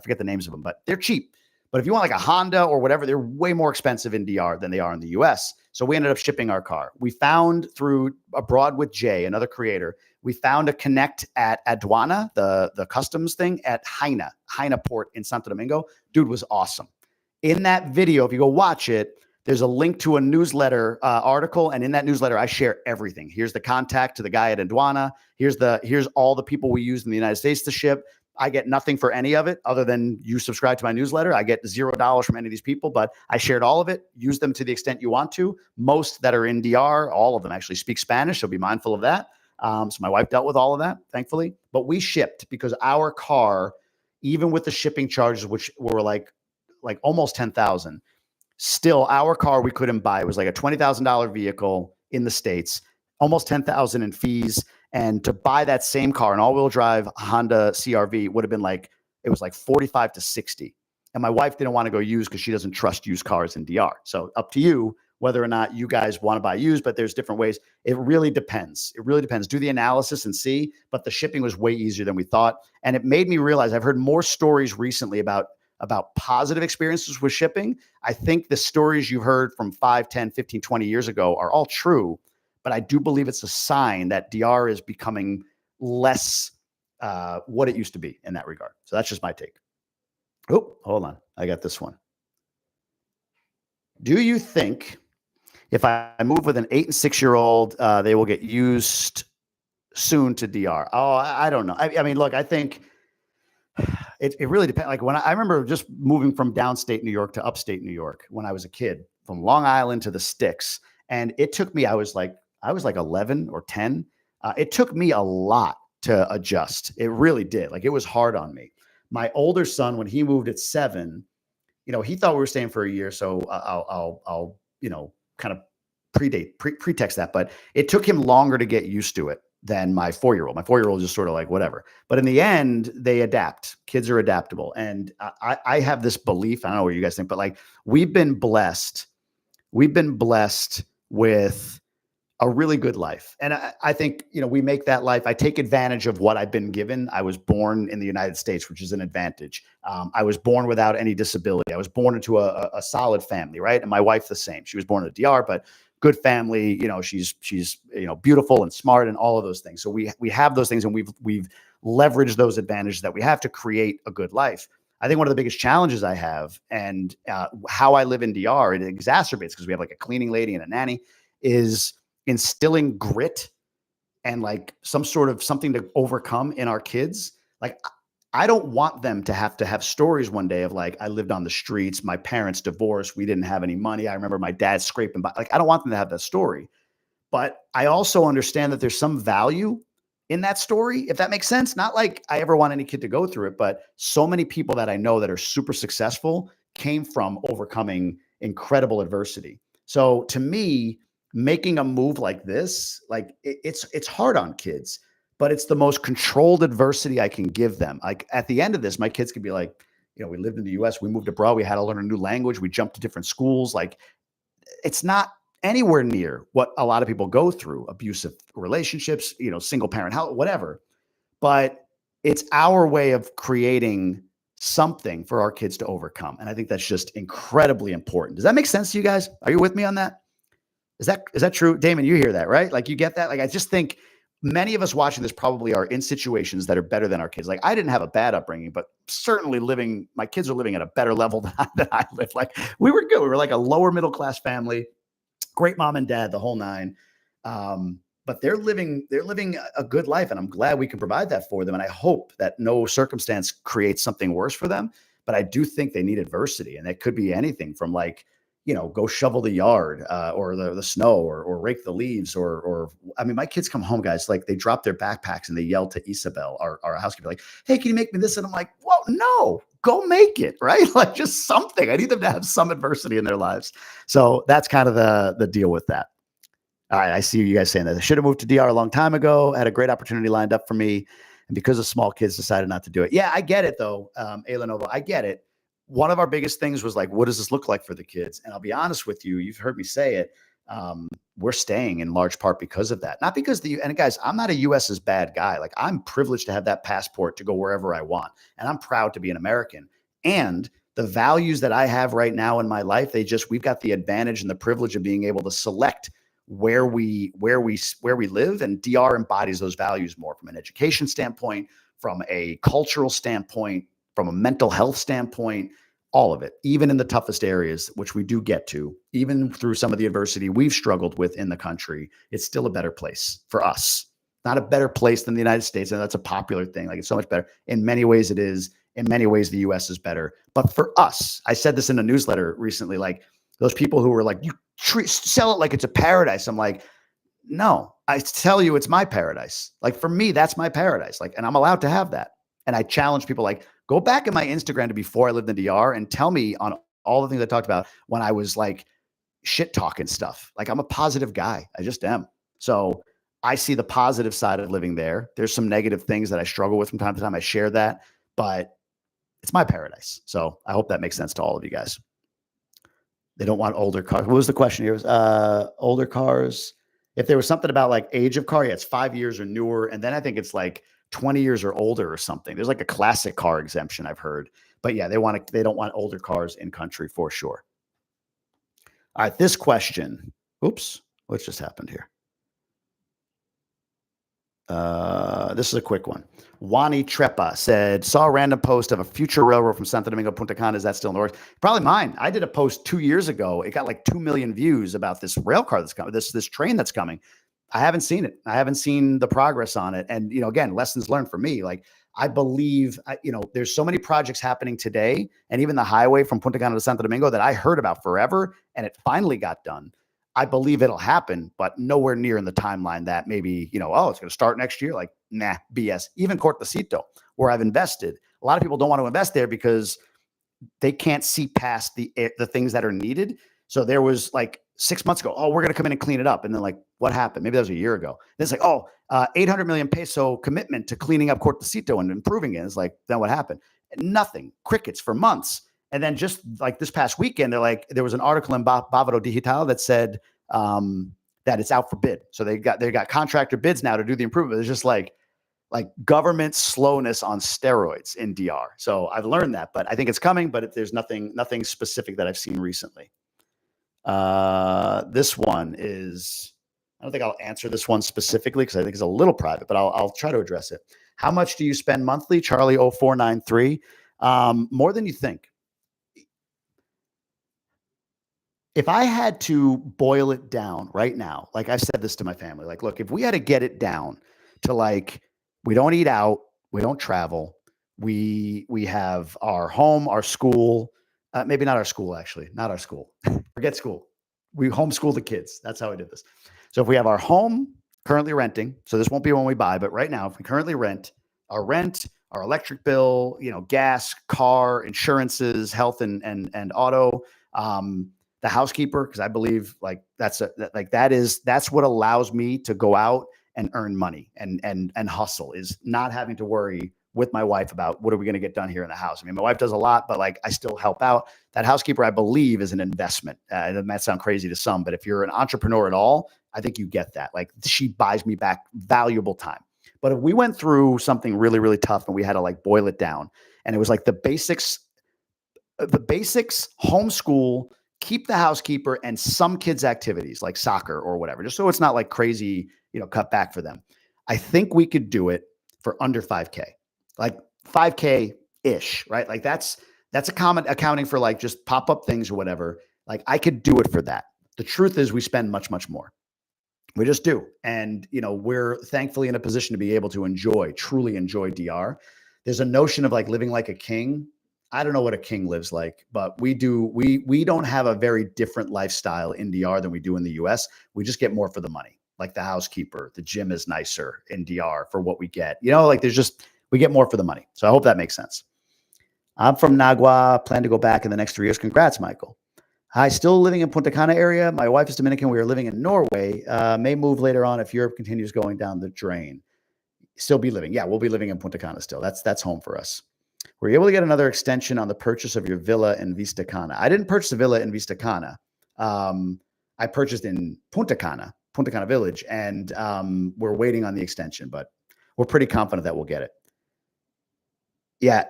forget the names of them, but they're cheap. But if you want like a Honda or whatever, they're way more expensive in DR than they are in the US. So we ended up shipping our car. We found through Abroad with Jay, another creator, we found a connect at Aduana, the customs thing at Haina port in Santo Domingo. Dude was awesome. In that video, if you go watch it, there's a link to a newsletter article. And in that newsletter, I share everything. Here's the contact to the guy at Aduana. Here's all the people we use in the United States to ship. I get nothing for any of it other than you subscribe to my newsletter. I get $0 from any of these people, but I shared all of it. Use them to the extent you want to. Most that are in DR, all of them actually speak Spanish, so be mindful of that. So my wife dealt with all of that, thankfully. But we shipped because our car, even with the shipping charges, which were like almost $10,000, still our car we couldn't buy. It was like a $20,000 vehicle in the States, almost $10,000 in fees. And to buy that same car, an all-wheel drive Honda CRV, would have been it was like 45 to 60. And my wife didn't want to go used because she doesn't trust used cars in DR. So up to you whether or not you guys want to buy used, but there's different ways. It really depends. It really depends. Do the analysis and see. But the shipping was way easier than we thought. And it made me realize I've heard more stories recently about positive experiences with shipping. I think the stories you've heard from 5, 10, 15, 20 years ago are all true. But I do believe it's a sign that DR is becoming less what it used to be in that regard. So that's just my take. Oh, hold on. I got this one. Do you think if I move with an 8 and 6-year-old, they will get used soon to DR? Oh, I don't know. I mean, look, I think it really depends. Like I remember just moving from downstate New York to upstate New York when I was a kid, from Long Island to the sticks. And it took me, I was like 11 or 10. It took me a lot to adjust. It really did. Like it was hard on me. My older son, when he moved at 7, he thought we were staying for a year. So I'll kind of pretext that, but it took him longer to get used to it than my 4-year-old. My 4-year-old just sort of like, whatever. But in the end, they adapt. Kids are adaptable. And I have this belief, I don't know what you guys think, but like we've been blessed with a really good life. And I think, we make that life. I take advantage of what I've been given. I was born in the United States, which is an advantage. I was born without any disability. I was born into a solid family, right? And my wife the same. She was born in a DR, but good family. She's beautiful and smart and all of those things. So we have those things, and we've leveraged those advantages that we have to create a good life. I think one of the biggest challenges I have, and how I live in DR, it exacerbates because we have like a cleaning lady and a nanny, is instilling grit and like something to overcome in our kids. Like I don't want them to have stories one day of like, I lived on the streets, my parents divorced, we didn't have any money, I remember my dad scraping by. Like I don't want them to have that story. But I also understand that there's some value in that story, if that makes sense. Not like I ever want any kid to go through it, but so many people that I know that are super successful came from overcoming incredible adversity. So to me, making a move like this, like it's hard on kids, but it's the most controlled adversity I can give them. Like at the end of this, my kids could be like, we lived in the US, we moved abroad, we had to learn a new language, we jumped to different schools. Like it's not anywhere near what a lot of people go through, abusive relationships, single parent, whatever. But it's our way of creating something for our kids to overcome. And I think that's just incredibly important. Does that make sense to you guys? Are you with me on that? Is that true? Damon, you hear that, right? Like you get that? Like, I just think many of us watching this probably are in situations that are better than our kids. Like I didn't have a bad upbringing, but certainly my kids are living at a better level than I lived. Like we were good. We were like a lower middle class family, great mom and dad, the whole nine. but they're living a good life, and I'm glad we can provide that for them. And I hope that no circumstance creates something worse for them. But I do think they need adversity, and it could be anything from like, go shovel the yard or the snow or rake the leaves or I mean, my kids come home, guys, like they drop their backpacks and they yell to Isabel, our housekeeper, like, hey, can you make me this? And I'm like, well, no, go make it, right? Like just something. I need them to have some adversity in their lives. So that's kind of the deal with that. All right, I see you guys saying that. I should have moved to DR a long time ago, had a great opportunity lined up for me. And because of small kids, decided not to do it. Yeah, I get it, though, Lenovo. I get it. One of our biggest things was like, what does this look like for the kids? And I'll be honest with you, you've heard me say it. We're staying in large part because of that. Not because and guys, I'm not a US's bad guy. Like I'm privileged to have that passport to go wherever I want. And I'm proud to be an American. And the values that I have right now in my life, we've got the advantage and the privilege of being able to select where we live, and DR embodies those values more from an education standpoint, from a cultural standpoint, from a mental health standpoint, all of it, even in the toughest areas, which we do get to, even through some of the adversity we've struggled with in the country, it's still a better place for us. Not a better place than the United States, and that's a popular thing. Like it's so much better. In many ways it is. In many ways the US is better. But for us, I said this in a newsletter recently, like those people who were like, you sell it like it's a paradise. I'm like, no, I tell you, it's my paradise. Like for me, that's my paradise. Like, and I'm allowed to have that. And I challenge people like, go back in my Instagram to before I lived in DR and tell me on all the things I talked about when I was like shit talking stuff. Like I'm a positive guy. I just am. So I see the positive side of living there. There's some negative things that I struggle with from time to time. I share that, but it's my paradise. So I hope that makes sense to all of you guys. They don't want older cars. What was the question here? Older cars. If there was something about like age of car, yeah, it's 5 years or newer. And then I think it's like 20 years or older or something. There's like a classic car exemption I've heard. But yeah, they don't want older cars in country for sure. All right, this question. Oops, what just happened here? This is a quick one. Wani Trepa said, saw a random post of a future railroad from Santo Domingo, Punta Cana. Is that still in the works? Probably mine. I did a post 2 years ago. It got like 2 million views about this rail car that's coming, this train that's coming. I haven't seen it. I haven't seen the progress on it. And, again, lessons learned for me. Like I believe, there's so many projects happening today, and even the highway from Punta Cana to Santo Domingo that I heard about forever, and it finally got done. I believe it'll happen, but nowhere near in the timeline that maybe, it's going to start next year. Like, nah, BS. Even Cortacito, where I've invested, a lot of people don't want to invest there because they can't see past the things that are needed. So there was like 6 months ago, oh, we're going to come in and clean it up. And then like, what happened? Maybe that was a year ago. Then it's like, 800 million peso commitment to cleaning up Cortacito and improving it. It's like, then what happened? Nothing. Crickets for months. And then just like this past weekend, there was an article in Bávaro Digital that said that it's out for bid. So they got contractor bids now to do the improvement. It's just like government slowness on steroids in DR. So I've learned that, but I think it's coming. But if there's nothing specific that I've seen recently. This one is, I don't think I'll answer this one specifically because I think it's a little private, but I'll try to address it. How much do you spend monthly, Charlie 0493? More than you think. If I had to boil it down right now, like I said this to my family, like, look, if we had to get it down to like, we don't eat out, we don't travel, we have our home, our school, maybe not our school, actually, not our school, forget school. We homeschool the kids. That's how I did this. So if we have our home currently renting, so this won't be when we buy, but right now, if we currently rent, our electric bill, gas, car, insurances, health and auto, the housekeeper, because I believe like that's what allows me to go out and earn money and hustle, is not having to worry with my wife about what are we going to get done here in the house. I mean, my wife does a lot, but like I still help out. That housekeeper, I believe, is an investment. It might sound crazy to some, but if you're an entrepreneur at all, I think you get that. Like she buys me back valuable time. But if we went through something really, really tough and we had to like boil it down, and it was like the basics, homeschool, keep the housekeeper, and some kids' activities like soccer or whatever, just so it's not like crazy, cut back for them. I think we could do it for under 5K, like 5K ish, right? Like that's a common accounting for like just pop up things or whatever. Like I could do it for that. The truth is we spend much, much more. We just do. And, we're thankfully in a position to be able to truly enjoy DR. There's a notion of like living like a king. I don't know what a king lives like, but we do. We don't have a very different lifestyle in DR than we do in the US. We just get more for the money. Like the housekeeper, the gym is nicer in DR for what we get. Like we get more for the money. So I hope that makes sense. I'm from Nagua, plan to go back in the next 3 years. Congrats, Michael. Hi, still living in Punta Cana area. My wife is Dominican. We are living in Norway. May move later on if Europe continues going down the drain. Still be living. Yeah, we'll be living in Punta Cana still. That's home for us. Were you able to get another extension on the purchase of your villa in Vistacana? I didn't purchase a villa in Vistacana. I purchased in Punta Cana Village, and we're waiting on the extension, but we're pretty confident that we'll get it. Yeah,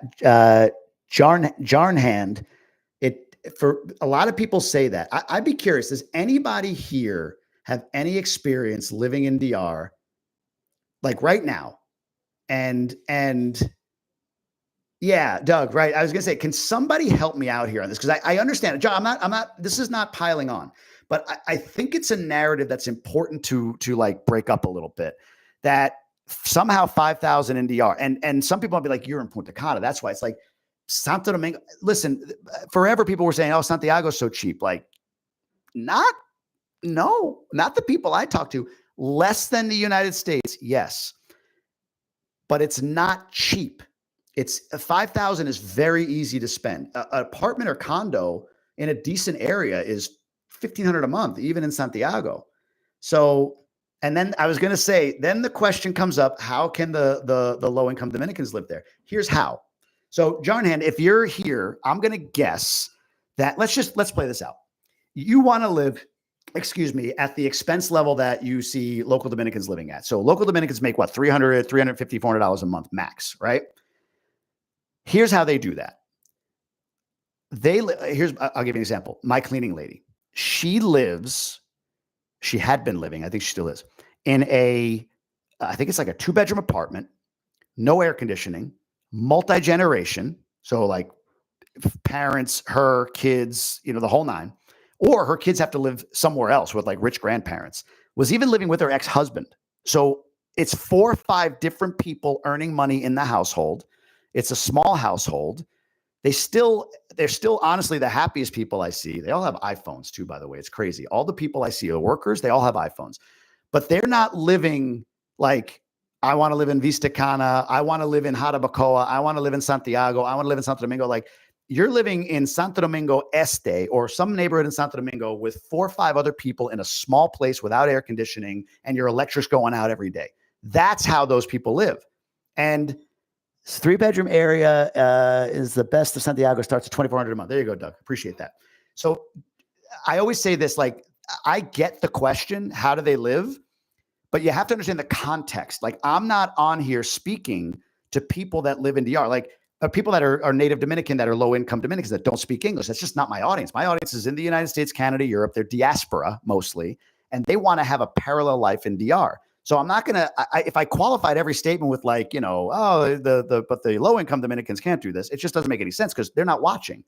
Jarnhand. For a lot of people say that. I'd be curious, does anybody here have any experience living in DR like right now? And yeah, Doug, right. I was gonna say, can somebody help me out here on this? Because I understand it. John, I'm not, this is not piling on, but I think it's a narrative that's important to like break up a little bit, that somehow 5,000 in DR. And some people might be like, you're in Punta Cana. That's why. It's like, Santo Domingo. Listen, forever people were saying, oh, Santiago's so cheap. Like, not the people I talk to. Less than the United States, yes. But it's not cheap. It's 5,000 is very easy to spend. An apartment or condo in a decent area is 1,500 a month, even in Santiago. So, and then I was going to say, then the question comes up, how can the low-income Dominicans live there? Here's how. So, Jarnhan, if you're here, I'm going to guess that let's play this out. You want to live, at the expense level that you see local Dominicans living at. So local Dominicans make what, $300, $350, $400 a month max, right? Here's how they do that. I'll give you an example. My cleaning lady, she had been living, I think she still is, in I think it's like a 2-bedroom apartment, no air conditioning, multi-generation. So like parents, her kids, the whole nine, or her kids have to live somewhere else with like rich grandparents, was even living with her ex-husband. So it's 4 or 5 different people earning money in the household. It's a small household. They're still honestly the happiest people I see. They all have iPhones too, by the way. It's crazy. All the people I see, the workers, they all have iPhones, but they're not living like, I want to live in Vistacana. I want to live in Jarabacoa. I want to live in Santiago. I want to live in Santo Domingo. Like, you're living in Santo Domingo Este or some neighborhood in Santo Domingo with 4 or 5 other people in a small place without air conditioning, and your electric's going out every day. That's how those people live. And 3-bedroom area is the best of Santiago, starts at $2,400 a month. There you go, Doug. Appreciate that. So I always say this, like, I get the question, how do they live? But you have to understand the context. Like, I'm not on here speaking to people that live in DR, like people that are native Dominican, that are low-income Dominicans that don't speak English. That's just not my audience. My audience is in the United States, Canada, Europe. They're diaspora mostly, and they want to have a parallel life in DR. So I'm not going to, if I qualified every statement with like, but the low-income Dominicans can't do this, it just doesn't make any sense because they're not watching.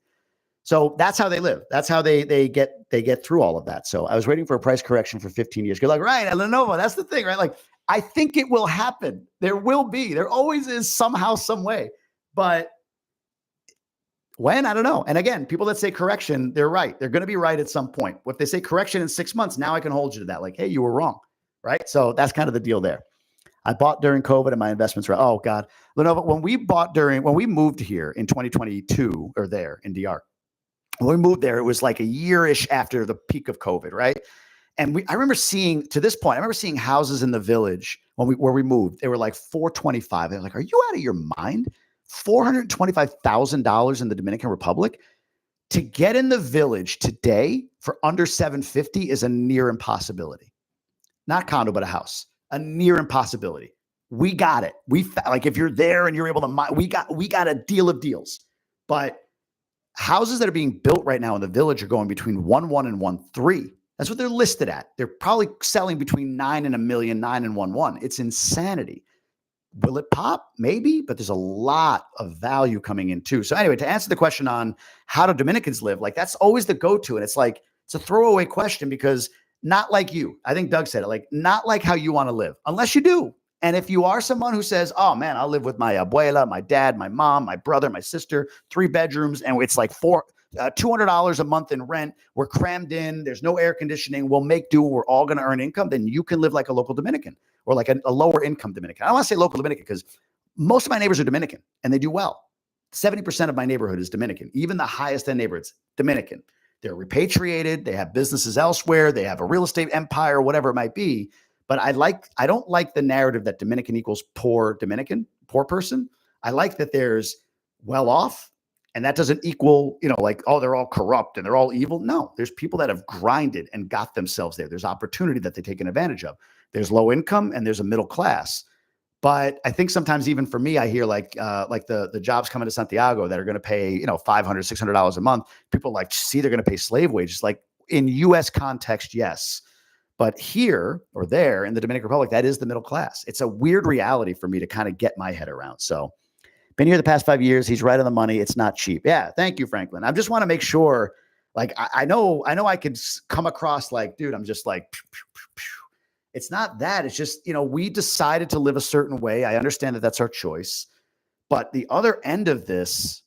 So that's how they live. That's how they get through all of that. So I was waiting for a price correction for 15 years. You're like, right, Lenovo, that's the thing, right? Like, I think it will happen. There always is somehow, some way. But when, I don't know. And again, people that say correction, they're right. They're going to be right at some point. If they say correction in 6 months, now I can hold you to that. Like, hey, you were wrong, right? So that's kind of the deal there. I bought during COVID and my investments were, oh God. Lenovo, when we moved here in 2022 or there in DR, when we moved there, it was like a year-ish after the peak of COVID, right? And I remember seeing, to this point, houses in the village where we moved. They were like $425. They were like, are you out of your mind? $425,000 in the Dominican Republic? To get in the village today for under $750 is a near impossibility. Not condo, but a house. A near impossibility. We got it. Like, if you're there and you're able to, we got a deal of deals. But houses that are being built right now in the village are going between 1.1 and 1.3. That's what they're listed at. They're probably selling between 9 and $1 million, 9 and 1.1. It's insanity. Will it pop? Maybe, but there's a lot of value coming in too. So anyway, to answer the question on how do Dominicans live, like, that's always the go-to. And it's like, it's a throwaway question because not like you. I think Doug said it, like not like how you want to live, unless you do. And if you are someone who says, oh man, I'll live with my abuela, my dad, my mom, my brother, my sister, 3 bedrooms, and it's like $200 a month in rent. We're crammed in. There's no air conditioning. We'll make do. We're all going to earn income. Then you can live like a local Dominican or like a lower income Dominican. I don't want to say local Dominican because most of my neighbors are Dominican and they do well. 70% of my neighborhood is Dominican. Even the highest end neighborhoods, Dominican. They're repatriated. They have businesses elsewhere. They have a real estate empire, whatever it might be. But I don't like the narrative that Dominican equals poor Dominican, poor person. I like that there's well off, and that doesn't equal, like, oh, they're all corrupt and they're all evil. No, there's people that have grinded and got themselves there. There's opportunity that they've taken advantage of. There's low income and there's a middle class. But I think sometimes even for me, I hear like the jobs coming to Santiago that are going to pay, $500, $600 a month. People like, see, they're going to pay slave wages. Like in US context, yes. But here or there in the Dominican Republic, that is the middle class. It's a weird reality for me to kind of get my head around. So been here the past 5 years. He's right on the money. It's not cheap. Yeah. Thank you, Franklin. I just want to make sure, like, I know I could come across like, dude, I'm just like, pew, pew, pew, pew. It's not that. It's just, we decided to live a certain way. I understand that that's our choice. But the other end of this,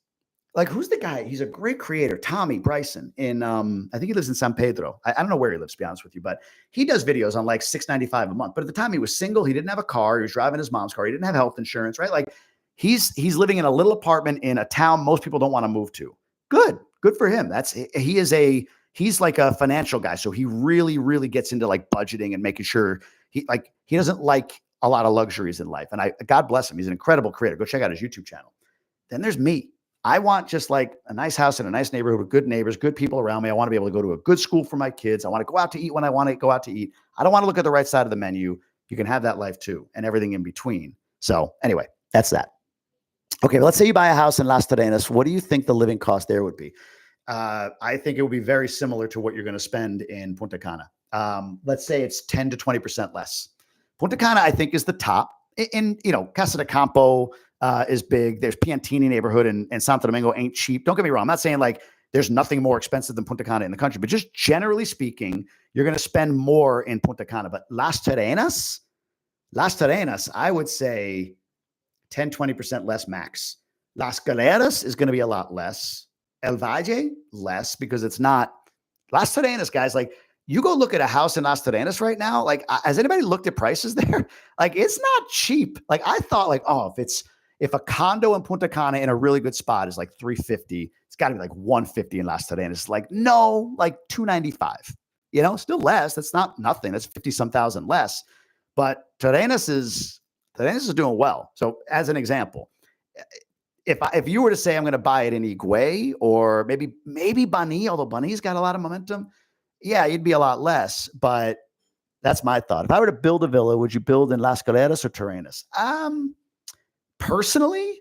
like, who's the guy? He's a great creator, Tommy Bryson in, I think he lives in San Pedro. I don't know where he lives, to be honest with you, but he does videos on like $6.95 a month. But at the time he was single, he didn't have a car. He was driving his mom's car. He didn't have health insurance, right? Like he's living in a little apartment in a town most people don't want to move to. Good for him. He's like a financial guy. So he really, really gets into like budgeting and making sure he doesn't like a lot of luxuries in life. And God bless him. He's an incredible creator. Go check out his YouTube channel. Then there's me. I want just like a nice house in a nice neighborhood with good neighbors, good people around me. I want to be able to go to a good school for my kids. I want to go out to eat when I want to go out to eat. I don't want to look at the right side of the menu. You can have that life too, and everything in between. So anyway, that's that. Okay, let's say you buy a house in Las Terrenas. What do you think the living cost there would be? I think it would be very similar to what you're going to spend in Punta Cana. Let's say it's 10 to 20% less. Punta Cana, I think, is the top. In Casa de Campo is big. There's Piantini neighborhood and Santo Domingo ain't cheap. Don't get me wrong. I'm not saying like there's nothing more expensive than Punta Cana in the country, but just generally speaking, you're going to spend more in Punta Cana. But Las Terrenas, I would say 10, 20% less max. Las Galeras is going to be a lot less. El Valle, less, because it's not Las Terrenas, guys. Like, you go look at a house in Las Terrenas right now. Like, has anybody looked at prices there? Like, it's not cheap. Like, I thought, like, oh, if a condo in Punta Cana in a really good spot is like $350, it's got to be like $150 in Las Terrenas. Like, no, like $295. Still less. That's not nothing. That's 50-some thousand less. But Terrenas is doing well. So, as an example, if you were to say I'm going to buy it in Higüey or maybe Bani, although Bani's got a lot of momentum, yeah, you'd be a lot less. But that's my thought. If I were to build a villa, would you build in Las Galeras or Terrenas? Personally,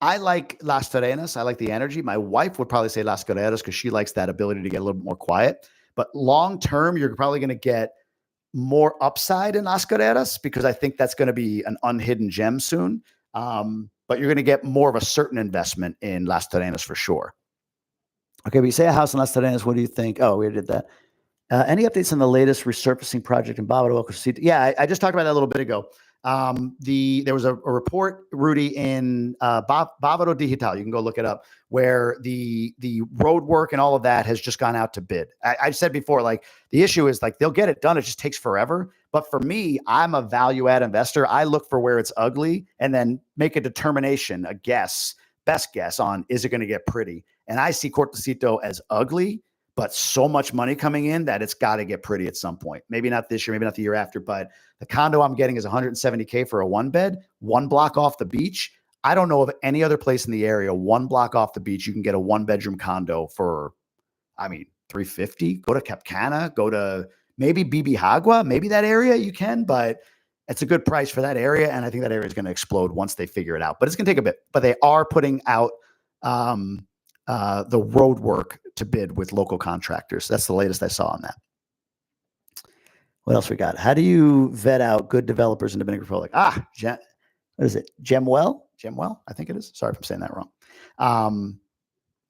I like Las Terrenas. I like the energy. My wife would probably say Las Galeras because she likes that ability to get a little bit more quiet. But long term, you're probably going to get more upside in Las Galeras because I think that's going to be an unhidden gem soon. But you're going to get more of a certain investment in Las Terrenas for sure. Okay, we say a house in Las Terrenas. What do you think? Oh, we did that. Any updates on the latest resurfacing project in Bávaro? Yeah, I just talked about that a little bit ago. There was a report, Rudy, in Bávaro Digital. You can go look it up, where the road work and all of that has just gone out to bid. I've said before, like, the issue is like they'll get it done. It just takes forever. But for me, I'm a value add investor. I look for where it's ugly and then make a determination, best guess on, is it going to get pretty? And I see Cortocito as ugly, but so much money coming in that it's got to get pretty at some point. Maybe not this year, maybe not the year after, but the condo I'm getting is $170K for a 1-bed, 1 block off the beach. I don't know of any other place in the area, 1 block off the beach, you can get a 1-bedroom condo for, $350. Go to Cap Cana, go to maybe Bibihagua, maybe that area you can, but it's a good price for that area. And I think that area is going to explode once they figure it out, but it's going to take a bit. But they are putting out the road work to bid with local contractors. That's the latest I saw on that. What else we got? How do you vet out good developers in the Dominican Republic? What is it? Gemwell? I think it is. Sorry if I'm saying that wrong.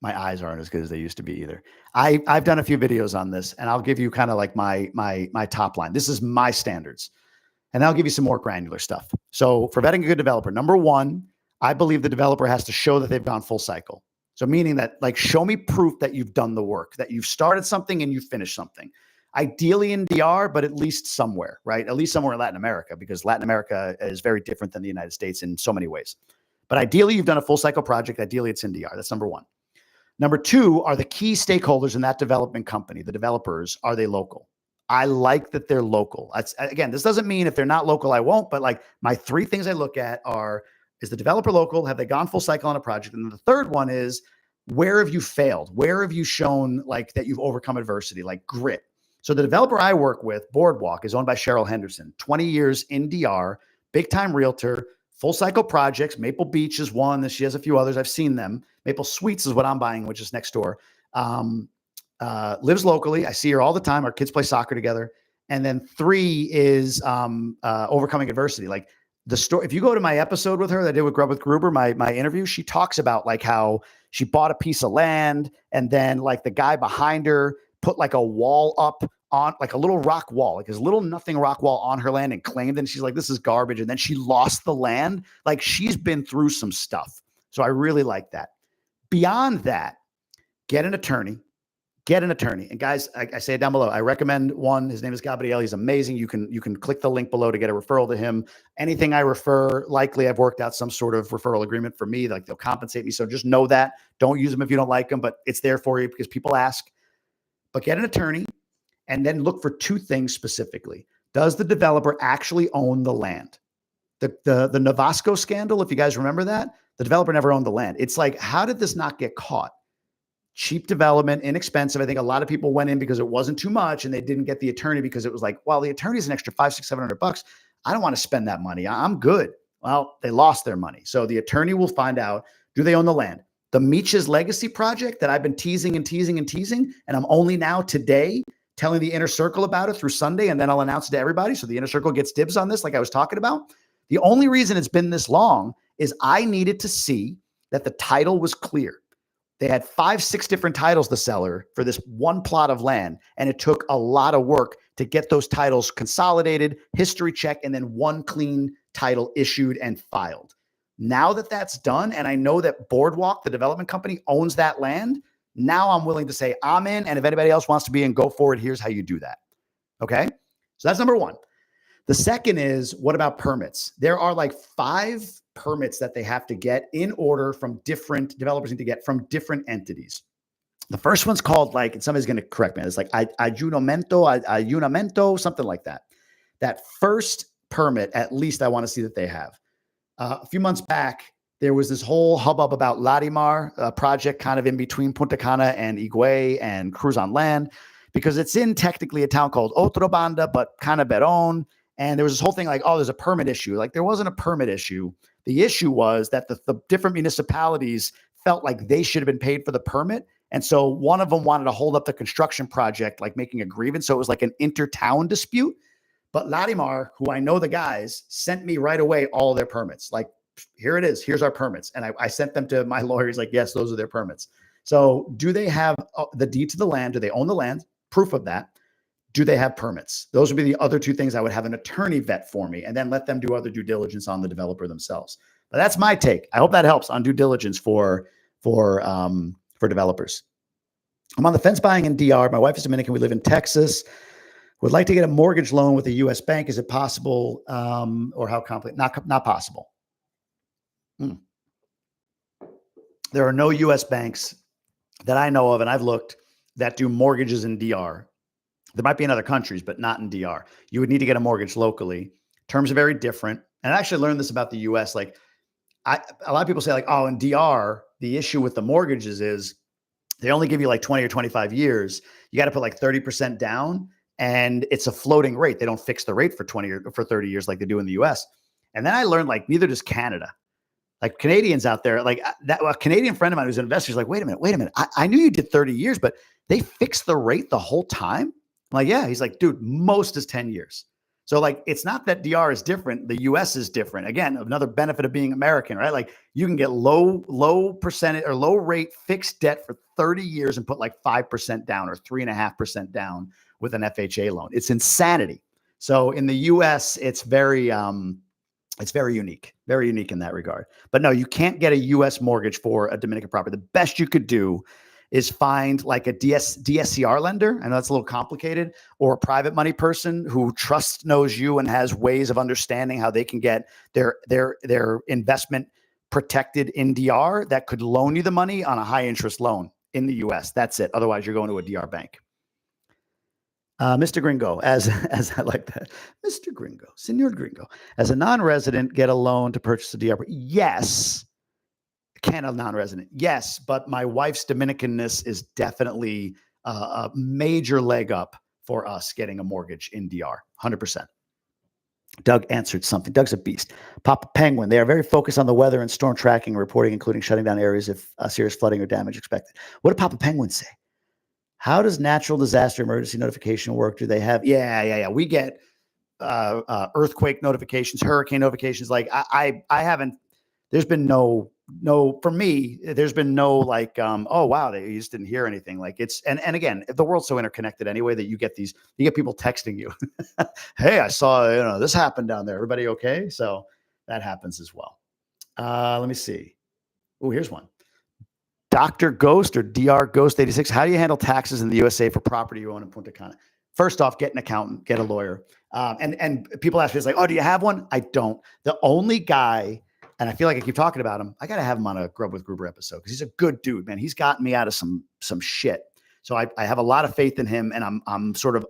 My eyes aren't as good as they used to be either. I've done a few videos on this, and I'll give you kind of like my top line. This is my standards, and I'll give you some more granular stuff. So for vetting a good developer, number one, I believe the developer has to show that they've gone full cycle. So meaning that, like, show me proof that you've done the work, that you've started something and you finished something. Ideally in DR, but at least somewhere, right? At least somewhere in Latin America, because Latin America is very different than the United States in so many ways. But ideally, you've done a full cycle project. Ideally, it's in DR. That's number one. Number two, are the key stakeholders in that development company, the developers, are they local? I like that they're local. Again, this doesn't mean if they're not local, I won't, but like my three things I look at are, is the developer local? Have they gone full cycle on a project? And the third one is, where have you failed? Where have you shown like that you've overcome adversity, like grit? So the developer I work with, Boardwalk, is owned by Cheryl Henderson, 20 years in DR, big time realtor, full cycle projects. Maple Beach is one. She has a few others. I've seen them. Maple Suites is what I'm buying, which is next door. Lives locally. I see her all the time. Our kids play soccer together. And then three is overcoming adversity. Like the story, if you go to my episode with her that I did with Gruber, my interview, she talks about like how she bought a piece of land and then like the guy behind her put like a wall up on like a little rock wall, like his little nothing rock wall on her land and claimed, and she's like, this is garbage. And then she lost the land. Like she's been through some stuff. So I really like that. Beyond that, get an attorney. And guys, I say it down below. I recommend one. His name is Gabriel. He's amazing. You can click the link below to get a referral to him. Anything I refer, likely I've worked out some sort of referral agreement for me. Like they'll compensate me. So just know that. Don't use them if you don't like them, but it's there for you because people ask. But get an attorney and then look for two things specifically. Does the developer actually own the land? The Navasco scandal, if you guys remember that, the developer never owned the land. It's like, how did this not get caught? Cheap development, inexpensive. I think a lot of people went in because it wasn't too much and they didn't get the attorney because it was like, well, the attorney's an extra $500, $600, $700. I don't want to spend that money. I'm good. Well, they lost their money. So the attorney will find out, do they own the land? The Mechz legacy project that I've been teasing, and I'm only now today telling the inner circle about it through Sunday, and then I'll announce it to everybody. So the inner circle gets dibs on this, like I was talking about. The only reason it's been this long is I needed to see that the title was clear. They had 5, 6 different titles, the seller, for this one plot of land. And it took a lot of work to get those titles consolidated, history check, and then one clean title issued and filed. Now that that's done, and I know that Boardwalk, the development company, owns that land, now I'm willing to say I'm in. And if anybody else wants to be in, go for it. Here's how you do that. Okay. So that's number one. The second is, what about permits? There are like 5 permits that they have to get in order from different developers need to get from different entities. The first one's called, like, and somebody's going to correct me. It's like ayunamento, something like that. That first permit, at least I want to see that they have. A few months back, there was this whole hubbub about Larimar, a project kind of in between Punta Cana and Higüey and Cruise on Land, because it's in technically a town called Otro Banda, but kind of Beron. And there was this whole thing like, oh, there's a permit issue. Like there wasn't a permit issue. The issue was that the different municipalities felt like they should have been paid for the permit. And so one of them wanted to hold up the construction project, like making a grievance. So it was like an inter-town dispute. But Larimar, who I know the guys, sent me right away all their permits. Like, here it is. Here's our permits. And I sent them to my lawyer. He's like, yes, those are their permits. So do they have the deed to the land? Do they own the land? Proof of that. Do they have permits? Those would be the other 2 things I would have an attorney vet for me and then let them do other due diligence on the developer themselves. But that's my take. I hope that helps on due diligence for developers. I'm on the fence buying in DR. My wife is Dominican. We live in Texas. Would like to get a mortgage loan with a U.S. bank. Is it possible, or how complicated? Not possible. There are no U.S. banks that I know of, and I've looked, that do mortgages in DR. There might be in other countries, but not in DR. You would need to get a mortgage locally. Terms are very different. And I actually learned this about the U.S. Like, a lot of people say like, oh, in DR, the issue with the mortgages is they only give you like 20 or 25 years. You got to put like 30% down. And it's a floating rate. They don't fix the rate for 20 or for 30 years like they do in the US. And then I learned, like, neither does Canada. Like Canadians out there, like that, a Canadian friend of mine who's an investor is like, wait a minute. I knew you did 30 years, but they fixed the rate the whole time. I'm like, yeah. He's like, dude, most is 10 years. So like, it's not that DR is different. The US is different. Again, another benefit of being American, right? Like you can get low percentage or low rate fixed debt for 30 years and put like 5% down or 3.5% down with an FHA loan. It's insanity. So in the US, it's very unique in that regard. But no, you can't get a US mortgage for a Dominican property. The best you could do is find like a DSCR lender. I know that's a little complicated, or a private money person who knows you and has ways of understanding how they can get their investment protected in DR that could loan you the money on a high interest loan in the US. That's it. Otherwise, you're going to a DR bank. Mr. Gringo, as I like that, Mr. Gringo, Senor Gringo, as a non-resident, get a loan to purchase a DR. Yes. Can a non-resident? Yes, but my wife's Dominicanness is definitely a major leg up for us getting a mortgage in DR, 100%. Doug answered something. Doug's a beast. Papa Penguin, they are very focused on the weather and storm tracking and reporting, including shutting down areas if serious flooding or damage expected. What did Papa Penguin say? How does natural disaster emergency notification work? Do they have? Yeah. We get earthquake notifications, hurricane notifications. Like I haven't. There's been no for me. There's been no like oh wow, you just didn't hear anything. Like it's and again, the world's so interconnected anyway that you get people texting you. Hey, I saw this happened down there. Everybody okay? So that happens as well. Let me see. Oh, here's one. Dr. Ghost or Dr. Ghost 86. How do you handle taxes in the USA for property you own in Punta Cana? First off, get an accountant, get a lawyer. And people ask me, it's like, oh, do you have one? I don't. The only guy, and I feel like I keep talking about him, I got to have him on a Grub with Gruber episode because he's a good dude, man. He's gotten me out of some shit. So I have a lot of faith in him, and I'm sort of,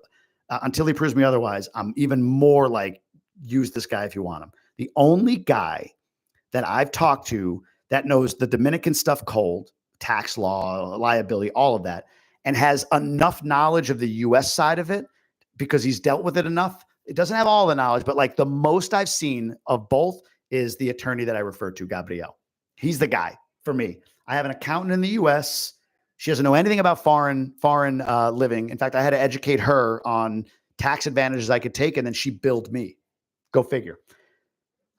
until he proves me otherwise, I'm even more like, use this guy if you want him. The only guy that I've talked to that knows the Dominican stuff cold, tax law, liability, all of that, and has enough knowledge of the US side of it because he's dealt with it enough. It doesn't have all the knowledge, but like the most I've seen of both is the attorney that I referred to, Gabrielle. He's the guy for me. I have an accountant in the US. She doesn't know anything about foreign living. In fact, I had to educate her on tax advantages I could take, and then she billed me. Go figure.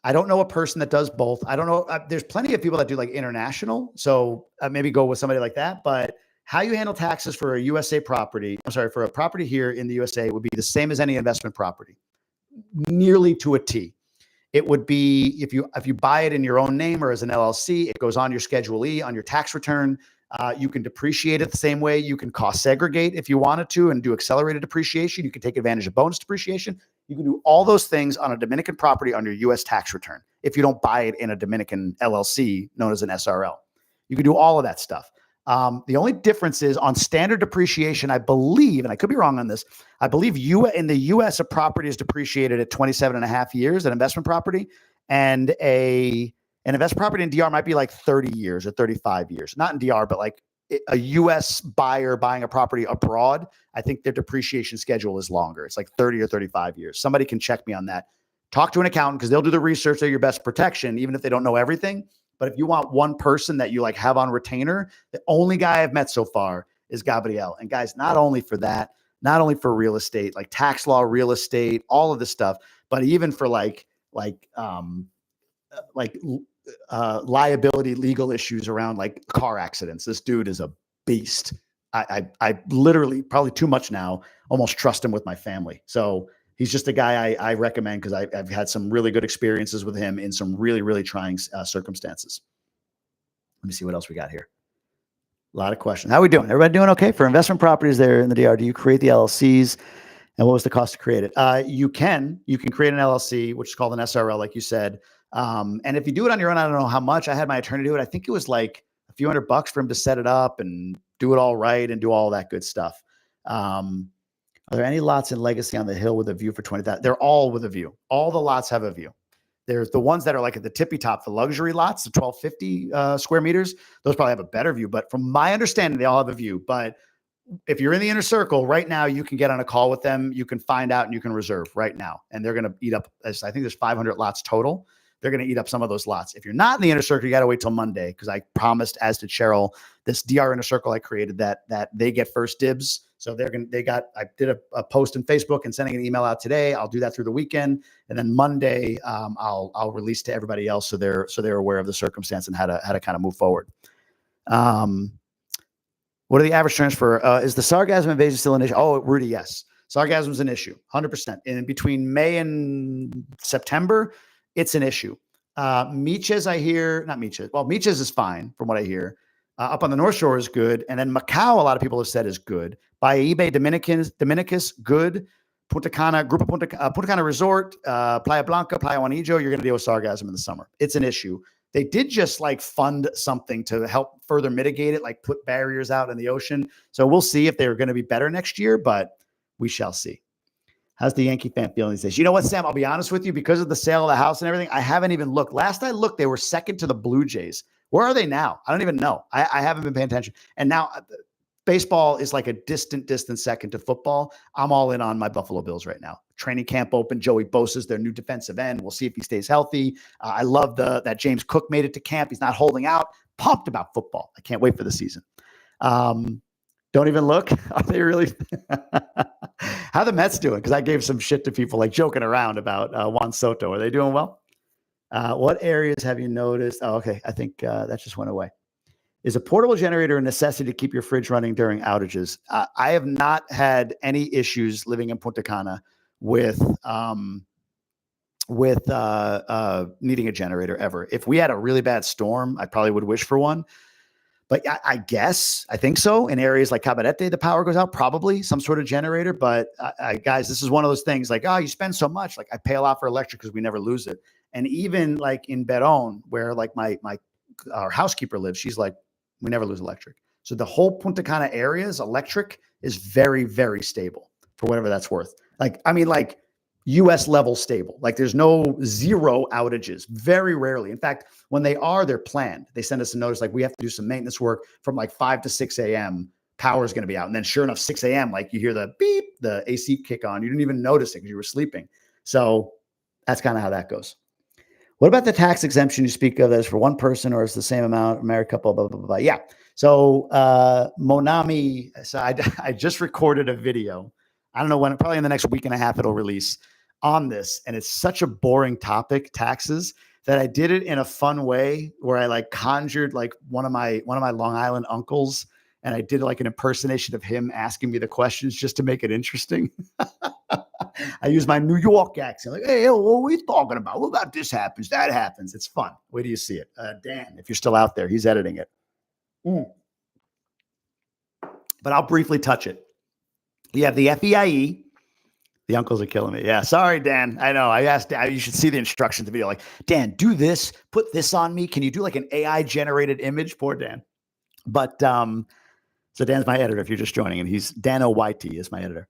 I don't know a person that does both. I don't know. There's plenty of people that do like international. So maybe go with somebody like that. But how you handle taxes for a USA property, for a property here in the USA would be the same as any investment property, nearly to a T. It would be if you buy it in your own name or as an LLC, it goes on your Schedule E on your tax return. You can depreciate it the same way. You can cost segregate if you wanted to and do accelerated depreciation. You can take advantage of bonus depreciation. You can do all those things on a Dominican property on your U.S. tax return if you don't buy it in a Dominican LLC known as an SRL. You can do all of that stuff. The only difference is on standard depreciation, I believe, and I could be wrong on this, I believe in the U.S. a property is depreciated at 27 and a half years, an investment property, and an investment property in DR might be like 30 years or 35 years. Not in DR, but like a U.S. buyer buying a property abroad, I think their depreciation schedule is longer. It's like 30 or 35 years. Somebody can check me on that. Talk to an accountant because they'll do the research. They're your best protection, even if they don't know everything. But if you want one person that you like have on retainer, the only guy I've met so far is Gabrielle. And guys, not only for that, not only for real estate, like tax law, real estate, all of this stuff, but even for liability legal issues around like car accidents. This dude is a beast. I literally, probably too much now, almost trust him with my family. So he's just a guy I recommend because I've had some really good experiences with him in some really, really trying circumstances. Let me see what else we got here. A lot of questions. How are we doing? Everybody doing okay? For investment properties there in the DR, do you create the LLCs? And what was the cost to create it? You can create an LLC, which is called an SRL, like you said. And if you do it on your own, I don't know how much. I had my attorney do it. I think it was like a few $100 for him to set it up and do it all right and do all that good stuff. Are there any lots in Legacy on the hill with a view for 20,000? They're all with a view. All the lots have a view. There's the ones that are like at the tippy top, the luxury lots, the 1,250 square meters. Those probably have a better view. But from my understanding, they all have a view. But if you're in the inner circle right now, you can get on a call with them. You can find out and you can reserve right now. And they're going to eat up, I think there's 500 lots total. they're going to eat up some of those lots. If you're not in the inner circle, you got to wait till Monday, because I promised, as did Cheryl, this DR inner circle I created, that they get first dibs. So I did a post on Facebook and sending an email out today. I'll do that through the weekend. And then Monday, I'll release to everybody else, so they're aware of the circumstance and how to kind of move forward. What are the average transfer? Is the sargasm invasion still an issue? Oh, Rudy, yes. Sargasm is an issue, 100%. And between May and September, it's an issue. Mechz, I hear, not Mechz. Well, Mechz is fine from what I hear. Up on the North Shore is good. And then Macau, a lot of people have said, is good. Bahia, Dominicans, good. Punta Cana, Punta Cana Resort, Playa Blanca, Playa Juanillo, you're going to deal with sargasm in the summer. It's an issue. They did just like fund something to help further mitigate it, like put barriers out in the ocean. So we'll see if they're going to be better next year, but we shall see. How's the Yankee fan feeling these days? You know what, Sam? I'll be honest with you, because of the sale of the house and everything, I haven't even looked. Last I looked, they were second to the Blue Jays. Where are they now? I don't even know. I haven't been paying attention. And now baseball is like a distant second to football. I'm all in on my Buffalo Bills right now. Training camp open. Joey Bosa's their new defensive end. We'll see if he stays healthy. I love that James Cook made it to camp. He's not holding out. Pumped about football. I can't wait for the season. Don't even look. Are they really? How the Mets doing? Because I gave some shit to people, like joking around about Juan Soto. Are they doing well? What areas have you noticed? Oh, okay. I think that just went away. Is a portable generator a necessity to keep your fridge running during outages? I have not had any issues living in Punta Cana with needing a generator ever. If we had a really bad storm, I probably would wish for one. But I think so. In areas like Cabarete, the power goes out, probably some sort of generator. But guys, this is one of those things like, oh, you spend so much. Like, I pay a lot for electric because we never lose it. And even like in Beron, where like our housekeeper lives, she's like, we never lose electric. So the whole Punta Cana area's electric is very, very stable, for whatever that's worth. Like, I mean, like US level stable. Like, there's no zero outages, very rarely. In fact, when they are, they're planned. They send us a notice like, we have to do some maintenance work from like 5 to 6 a.m. Power is going to be out. And then sure enough, 6 a.m., like you hear the beep, the AC kick on. You didn't even notice it because you were sleeping. So that's kind of how that goes. What about the tax exemption you speak of? That is for one person, or is the same amount, married couple, blah, blah, blah, blah. Yeah. So Monami, so I just recorded a video. I don't know when, probably in the next week and a half, it'll release on this. And it's such a boring topic, taxes, that I did it in a fun way where I like conjured like one of my Long Island uncles. And I did like an impersonation of him asking me the questions just to make it interesting. I use my New York accent. Like, hey, what are we talking about? What about this happens? That happens. It's fun. Wait till you see it. Dan, if you're still out there, he's editing it. But I'll briefly touch it. You have the FEIE. The uncles are killing me. Yeah, sorry, Dan. I know. I asked Dan, you should see the instructions in the video. Like, Dan, do this. Put this on me. Can you do like an AI-generated image? Poor Dan. But so Dan's my editor if you're just joining, and he's Dan O'Yt is my editor.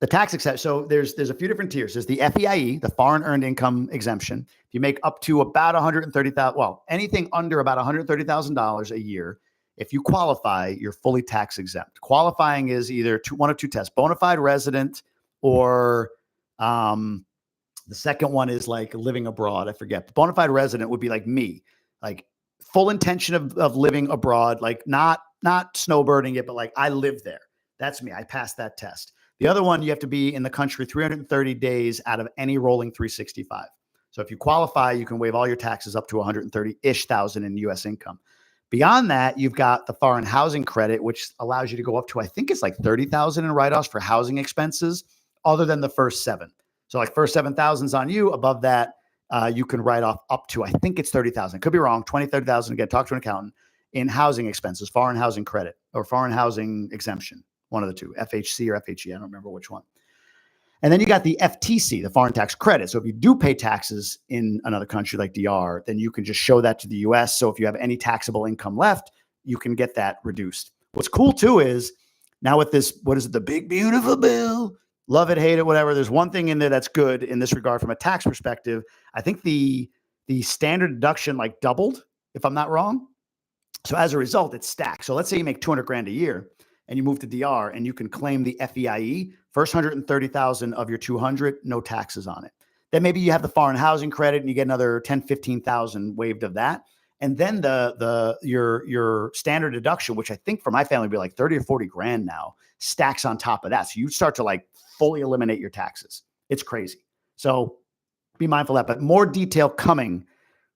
The tax exemption. So there's a few different tiers. There's the FEIE, the foreign earned income exemption. If you make up to about $130,000, well, anything under about $130,000 a year, if you qualify, you're fully tax exempt. Qualifying is either one of two tests: bona fide resident, or the second one is like living abroad. I forget. Bona fide resident would be like me, like full intention of living abroad, like not snowbirding it, but like I live there. That's me. I passed that test. The other one, you have to be in the country 330 days out of any rolling 365. So if you qualify, you can waive all your taxes up to 130-ish thousand in U.S. income. Beyond that, you've got the foreign housing credit, which allows you to go up to, I think it's like 30,000 in write-offs for housing expenses, other than the first 7. So like first 7,000 is on you. Above that, you can write off up to, I think it's 30,000. Could be wrong. 20, 30,000. Again, talk to an accountant. In housing expenses, foreign housing credit or foreign housing exemption. One of the two, FHC or FHE. I don't remember which one. And then you got the FTC, the foreign tax credit. So if you do pay taxes in another country like DR, then you can just show that to the US. So if you have any taxable income left, you can get that reduced. What's cool too is now with this, what is it? The big, beautiful bill. Love it, hate it, whatever. There's one thing in there that's good in this regard from a tax perspective. I think the standard deduction like doubled, if I'm not wrong. So as a result, it's stacked. So let's say you make 200 grand a year and you move to DR and you can claim the FEIE, first 130,000 of your 200, no taxes on it. Then maybe you have the foreign housing credit and you get another 10, 15,000 waived of that. And then your standard deduction, which I think for my family would be like 30 or 40 grand now, stacks on top of that. So you start to like fully eliminate your taxes. It's crazy. So be mindful of that, but more detail coming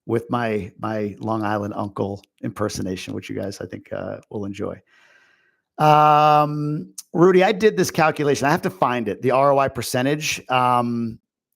with my Long Island uncle impersonation, which you guys I think will enjoy. Rudy, I did this calculation. I have to find it. The ROI percentage.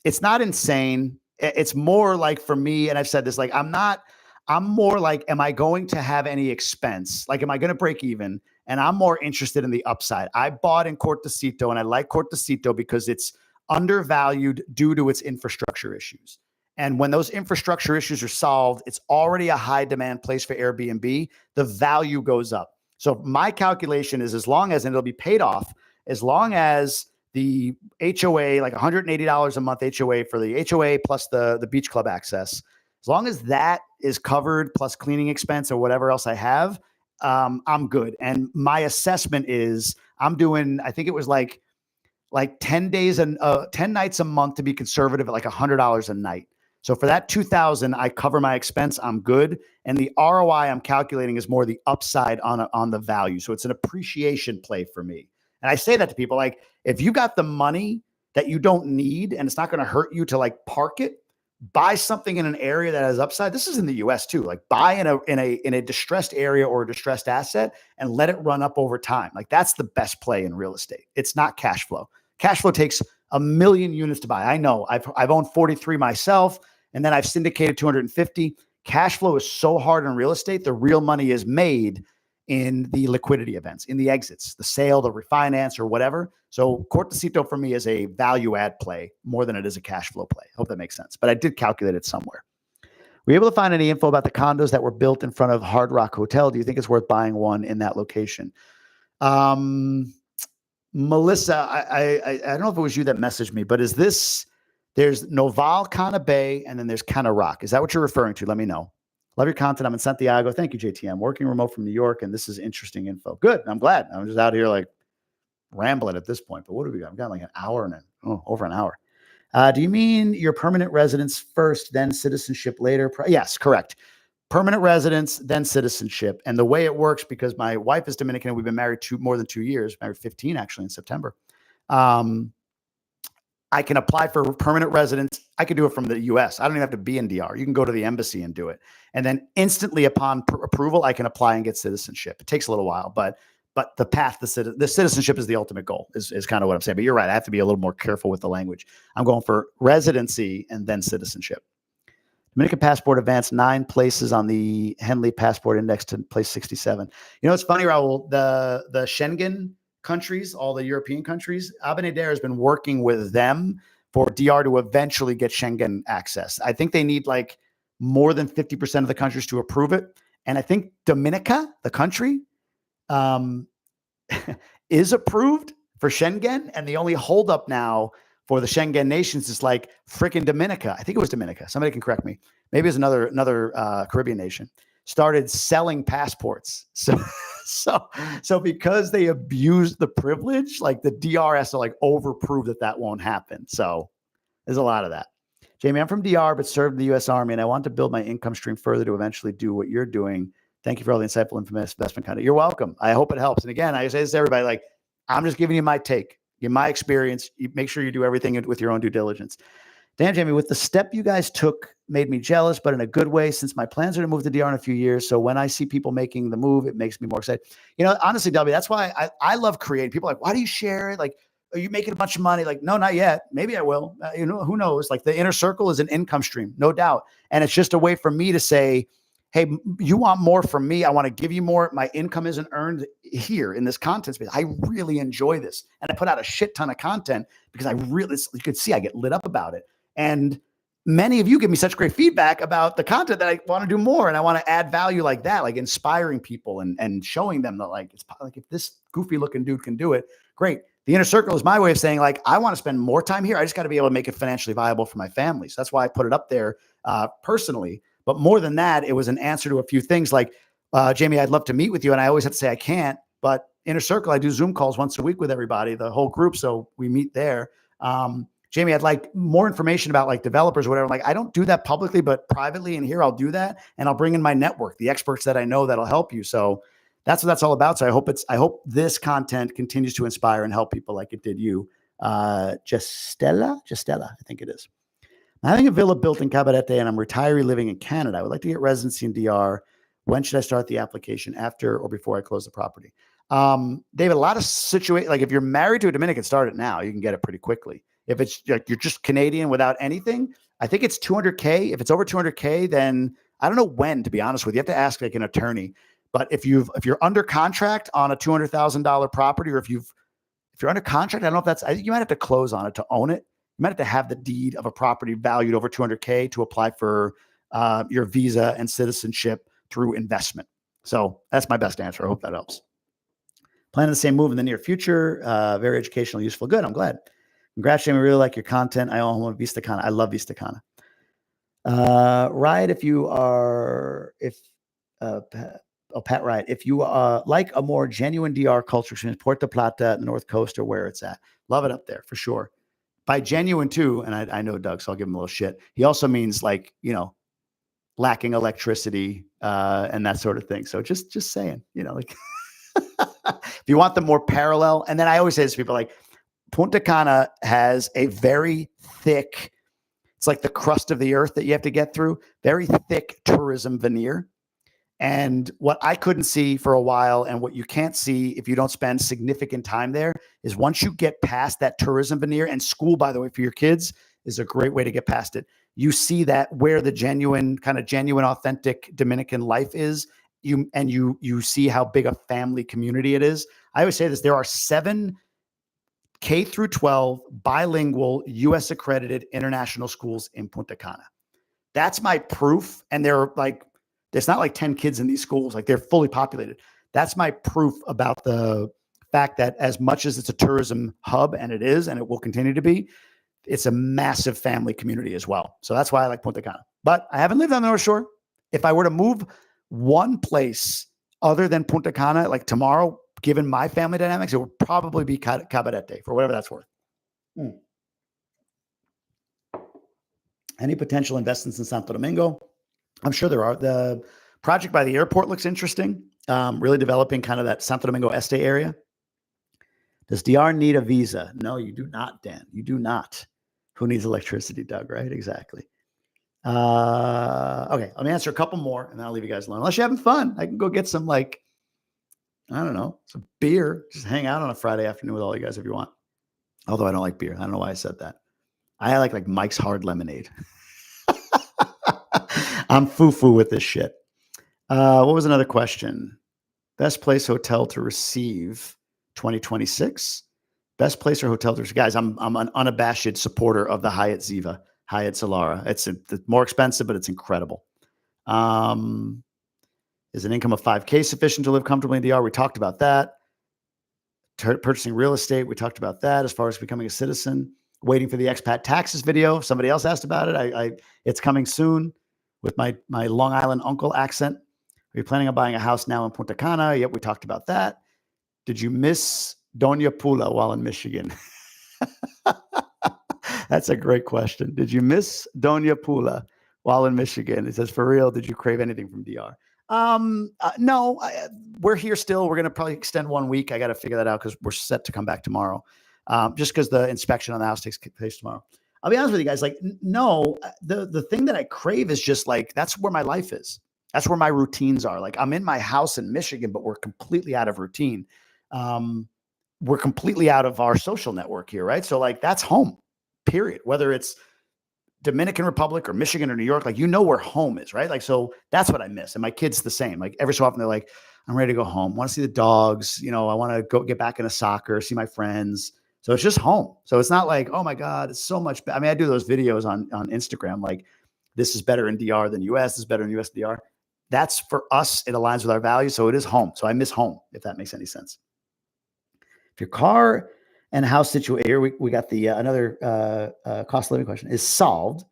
It's not insane. It's more like for me, and I've said this, like I'm more like, am I going to have any expense? Like, am I going to break even? And I'm more interested in the upside. I bought in Cortecito, and I like Cortecito because it's undervalued due to its infrastructure issues. And when those infrastructure issues are solved, it's already a high demand place for Airbnb. The value goes up. So my calculation is as long as, and it'll be paid off, as long as the HOA, like $180 a month HOA for the HOA plus the beach club access, as long as that is covered plus cleaning expense or whatever else I have, I'm good. And my assessment is I'm doing, I think it was like 10 days and 10 nights a month to be conservative at like $100 a night. So for that 2,000, I cover my expense. I'm good. And the ROI I'm calculating is more the upside on the value. So it's an appreciation play for me. And I say that to people, like, if you got the money that you don't need and it's not going to hurt you to like park it, buy something in an area that has upside. This is in the US too. Like buy in a distressed area or a distressed asset and let it run up over time. Like that's the best play in real estate. It's not cash flow. Cash flow takes 1 million units to buy. I know I've owned 43 myself, and then I've syndicated 250. Cash flow is so hard in real estate. The real money is made in the liquidity events, in the exits, the sale, the refinance, or whatever. So Cortecito for me is a value add play more than it is a cash flow play. Hope that makes sense. But I did calculate it somewhere. Were you able to find any info about the condos that were built in front of Hard Rock Hotel? Do you think it's worth buying one in that location? Melissa, I don't know if it was you that messaged me, but is this, there's Noval, Cana Bay, and then there's Cana Rock. Is that what you're referring to? Let me know. Love your content. I'm in Santiago. Thank you, JTM. Working remote from New York, and this is interesting info. Good. I'm glad. I'm just out here like rambling at this point, but what have we got? I've got like an hour and over an hour. Do you mean your permanent residence first, then citizenship later? Yes, correct. Permanent residence, then citizenship. And the way it works, because my wife is Dominican and we've been married more than 2 years, married 15 actually in September. I can apply for permanent residence. I can do it from the US. I don't even have to be in DR. You can go to the embassy and do it. And then instantly upon approval, I can apply and get citizenship. It takes a little while, but the path, the citizenship is the ultimate goal is kind of what I'm saying. But you're right. I have to be a little more careful with the language. I'm going for residency and then citizenship. Dominican passport advanced 9 places on the Henley Passport Index to place 67. You know, it's funny, Raul, the Schengen countries, all the European countries, Abinader has been working with them for DR to eventually get Schengen access. I think they need like more than 50% of the countries to approve it. And I think Dominica, the country, is approved for Schengen. And the only holdup now for the Schengen nations is like freaking Dominica. I think it was Dominica. Somebody can correct me. Maybe it's another Caribbean nation. Started selling passports. So because they abused the privilege, like the DR has to like overprove that won't happen. So there's a lot of that. Jamie, I'm from DR, but served in the U.S. Army, and I want to build my income stream further to eventually do what you're doing. Thank you for all the insightful investment content. You're welcome. I hope it helps. And again, I say this to everybody, like, I'm just giving you my take, my experience. You make sure you do everything with your own due diligence. Damn, Jamie, with the step you guys took made me jealous, but in a good way, since my plans are to move to DR in a few years. So when I see people making the move, it makes me more excited. You know, honestly, W, that's why I love creating. People are like, why do you share it? Like, are you making a bunch of money? Like, no, not yet. Maybe I will. You know, who knows? Like the inner circle is an income stream, no doubt. And it's just a way for me to say, hey, you want more from me? I want to give you more. My income isn't earned here in this content space. I really enjoy this. And I put out a shit ton of content because you could see I get lit up about it. And many of you give me such great feedback about the content that I want to do more. And I want to add value like that, like inspiring people and showing them that like, it's like, if this goofy looking dude can do it, great. The inner circle is my way of saying like, I want to spend more time here. I just got to be able to make it financially viable for my family. So that's why I put it up there personally. But more than that, it was an answer to a few things like, Jamie, I'd love to meet with you. And I always have to say I can't, but inner circle, I do Zoom calls once a week with everybody, the whole group. So we meet there. Jamie, I'd like more information about like developers or whatever. I'm like, I don't do that publicly, but privately in here, I'll do that. And I'll bring in my network, the experts that I know that'll help you. So that's what that's all about. So I hope this content continues to inspire and help people like it did you. Justella, I think it is. I'm having a villa built in Cabarete and I'm retiree living in Canada. I would like to get residency in DR. When should I start the application, after or before I close the property? David, a lot of situations, like if you're married to a Dominican, start it now. You can get it pretty quickly. If it's like you're just Canadian without anything, I think it's $200K. If it's over $200K, then I don't know when, to be honest with you. You have to ask like an attorney. But if you're under contract on a $200,000 property, or if you're under contract, I don't know if that's, I think you might have to close on it to own it. You might have to have the deed of a property valued over $200K to apply for your visa and citizenship through investment. So that's my best answer. I hope that helps. Planning the same move in the near future. Very educational, useful. Good. I'm glad. Congrats, Jamie. I really like your content. I own home in Vistacana. I love Vistacana. Riot, Pat Riot, if you like a more genuine DR culture experience, Puerto Plata, the North Coast, or where it's at. Love it up there for sure. By genuine too, and I know Doug, so I'll give him a little shit. He also means like, lacking electricity and that sort of thing. So just saying, like if you want the more parallel, and then I always say this to people, like Punta Cana has a very thick, it's like the crust of the earth that you have to get through, very thick tourism veneer. And what I couldn't see for a while, and what you can't see if you don't spend significant time there, is once you get past that tourism veneer, and school, by the way, for your kids is a great way to get past it. You see that where the genuine, authentic Dominican life is, you see how big a family community it is. I always say this, there are 7 K through 12 bilingual US accredited international schools in Punta Cana. That's my proof. And they're like, there's not like 10 kids in these schools. Like they're fully populated. That's my proof about the fact that as much as it's a tourism hub, and it is, and it will continue to be, it's a massive family community as well. So that's why I like Punta Cana. But I haven't lived on the North Shore. If I were to move one place other than Punta Cana, like tomorrow, given my family dynamics, it would probably be Cabarete, for whatever that's worth. Any potential investments in Santo Domingo? I'm sure there are. The project by the airport looks interesting. Really developing kind of that Santo Domingo Este area. Does DR need a visa? No, you do not, Dan. You do not. Who needs electricity, Doug, right? Exactly. Okay, let me answer a couple more, and then I'll leave you guys alone. Unless you're having fun, I can go get some, I don't know, some beer. Just hang out on a Friday afternoon with all you guys if you want. Although I don't like beer. I don't know why I said that. I like Mike's Hard Lemonade. I'm foo-foo with this shit. What was another question? Best place hotel to receive 2026? Best place or hotel to receive? Guys, I'm an unabashed supporter of the Hyatt Ziva, Hyatt Solara. It's more expensive, but it's incredible. Is an income of $5K sufficient to live comfortably in DR? We talked about that. Purchasing real estate, we talked about that. As far as becoming a citizen, waiting for the expat taxes video. Somebody else asked about it. It's coming soon with my Long Island uncle accent. Are you planning on buying a house now in Punta Cana? Yep, we talked about that. Did you miss Doña Pula while in Michigan? That's a great question. Did you miss Doña Pula while in Michigan? It says, for real, did you crave anything from DR? No, we're here still. We're going to probably extend 1 week. I got to figure that out because we're set to come back tomorrow. Just because the inspection on the house takes place tomorrow. I'll be honest with you guys. No, the thing that I crave is just that's where my life is. That's where my routines are. I'm in my house in Michigan, but we're completely out of routine. We're completely out of our social network here, right? So that's home, period. Whether it's Dominican Republic or Michigan or New York, where home is, right? So that's what I miss. And my kids the same. Every so often they're like, I'm ready to go home. Want to see the dogs. I want to go get back into soccer, see my friends. So it's just home. So it's not oh my God, it's so much. I mean, I do those videos on Instagram, this is better in DR than US, this is better in US than DR. That's for us. It aligns with our values. So it is home. So I miss home, if that makes any sense. If your car and house situation here, we got the another cost of living question is solved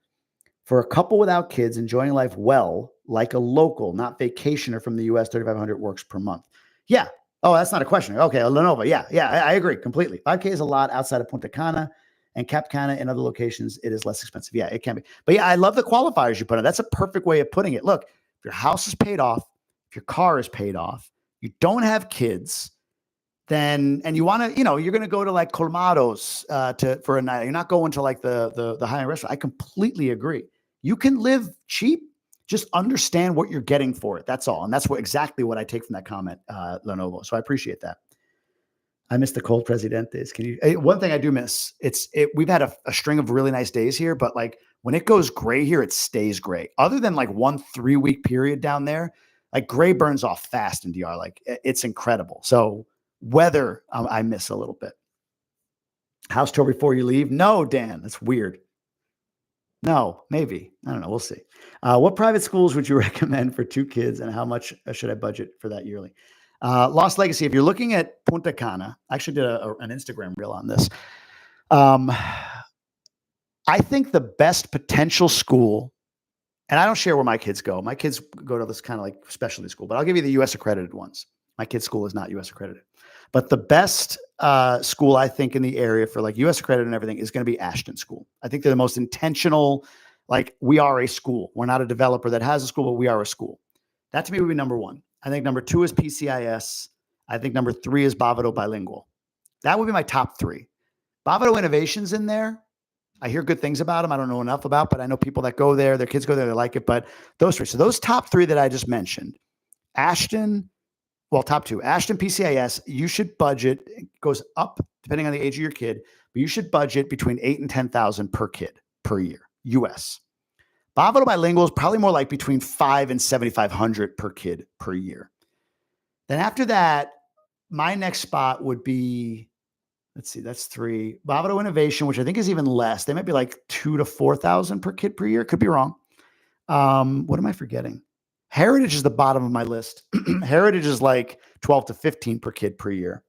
for a couple without kids enjoying life well, like a local, not vacationer from the US, 3,500 works per month. Yeah. Oh, that's not a question. Okay, Lenovo. Yeah, I agree completely. 5K is a lot outside of Punta Cana. And Cap Cana and other locations, it is less expensive. Yeah, it can be. But yeah, I love the qualifiers you put in. That's a perfect way of putting it. Look, if your house is paid off, if your car is paid off, you don't have kids, then, and you want to, you're going to go to like Colmados for a night. You're not going to like the high-end restaurant. I completely agree. You can live cheap. Just understand what you're getting for it. That's all. And that's exactly what I take from that comment, Lenovo. So I appreciate that. I miss the cold Presidentes. One thing I do miss, we've had a string of really nice days here, but like when it goes gray here, it stays gray. Other than like 1 3-week period down there, like gray burns off fast in DR. Like it's incredible. So weather, I miss a little bit. House tour before you leave? No, Dan, that's weird. No, maybe. I don't know. We'll see. What private schools would you recommend for 2 kids, and how much should I budget for that yearly? Lost Legacy. If you're looking at Punta Cana, I actually did an Instagram reel on this. I think the best potential school, and I don't share where my kids go. My kids go to this kind of like specialty school, but I'll give you the U.S. accredited ones. My kid's school is not U.S. accredited. But the best school, I think, in the area for like U.S. accredited and everything is going to be Ashton School. I think they're the most intentional, like we are a school. We're not a developer that has a school, but we are a school. That to me would be number 1. I think number 2 is PCIS. I think number 3 is Bavaro Bilingual. That would be my top 3. Bavaro Innovation's in there. I hear good things about them. I don't know enough about, but I know people that go there, their kids go there, they like it. But those 3. So those top 3 that I just mentioned, Ashton, well, top 2, Ashton, PCIS, you should budget, it goes up depending on the age of your kid, but you should budget between $8,000 and $10,000 per kid per year, US. Bavaro Bilingual is probably more like between $500 and $7,500 per kid per year. Then after that, my next spot would be, let's see, that's 3. Bavaro Innovation, which I think is even less. They might be like $2,000 to $4,000 per kid per year. Could be wrong. What am I forgetting? Heritage is the bottom of my list. Heritage is like 12 to 15 per kid per year.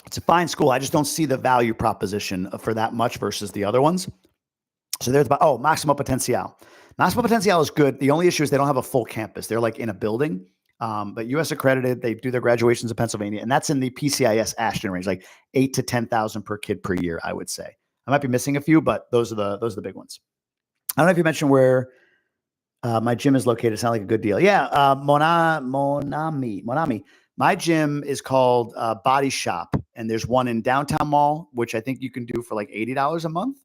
It's a fine school. I just don't see the value proposition for that much versus the other ones. So there's Maximo Potencial. Maximo Potencial is good. The only issue is they don't have a full campus. They're like in a building, but US accredited. They do their graduations in Pennsylvania, and that's in the PCIS Ashton range, like $8,000 to $10,000 per kid per year. I would say I might be missing a few, but those are the big ones. I don't know if you mentioned where my gym is located. It sounds like a good deal. Yeah, Monami. My gym is called Body Shop, and there's one in Downtown Mall, which I think you can do for like $80 a month.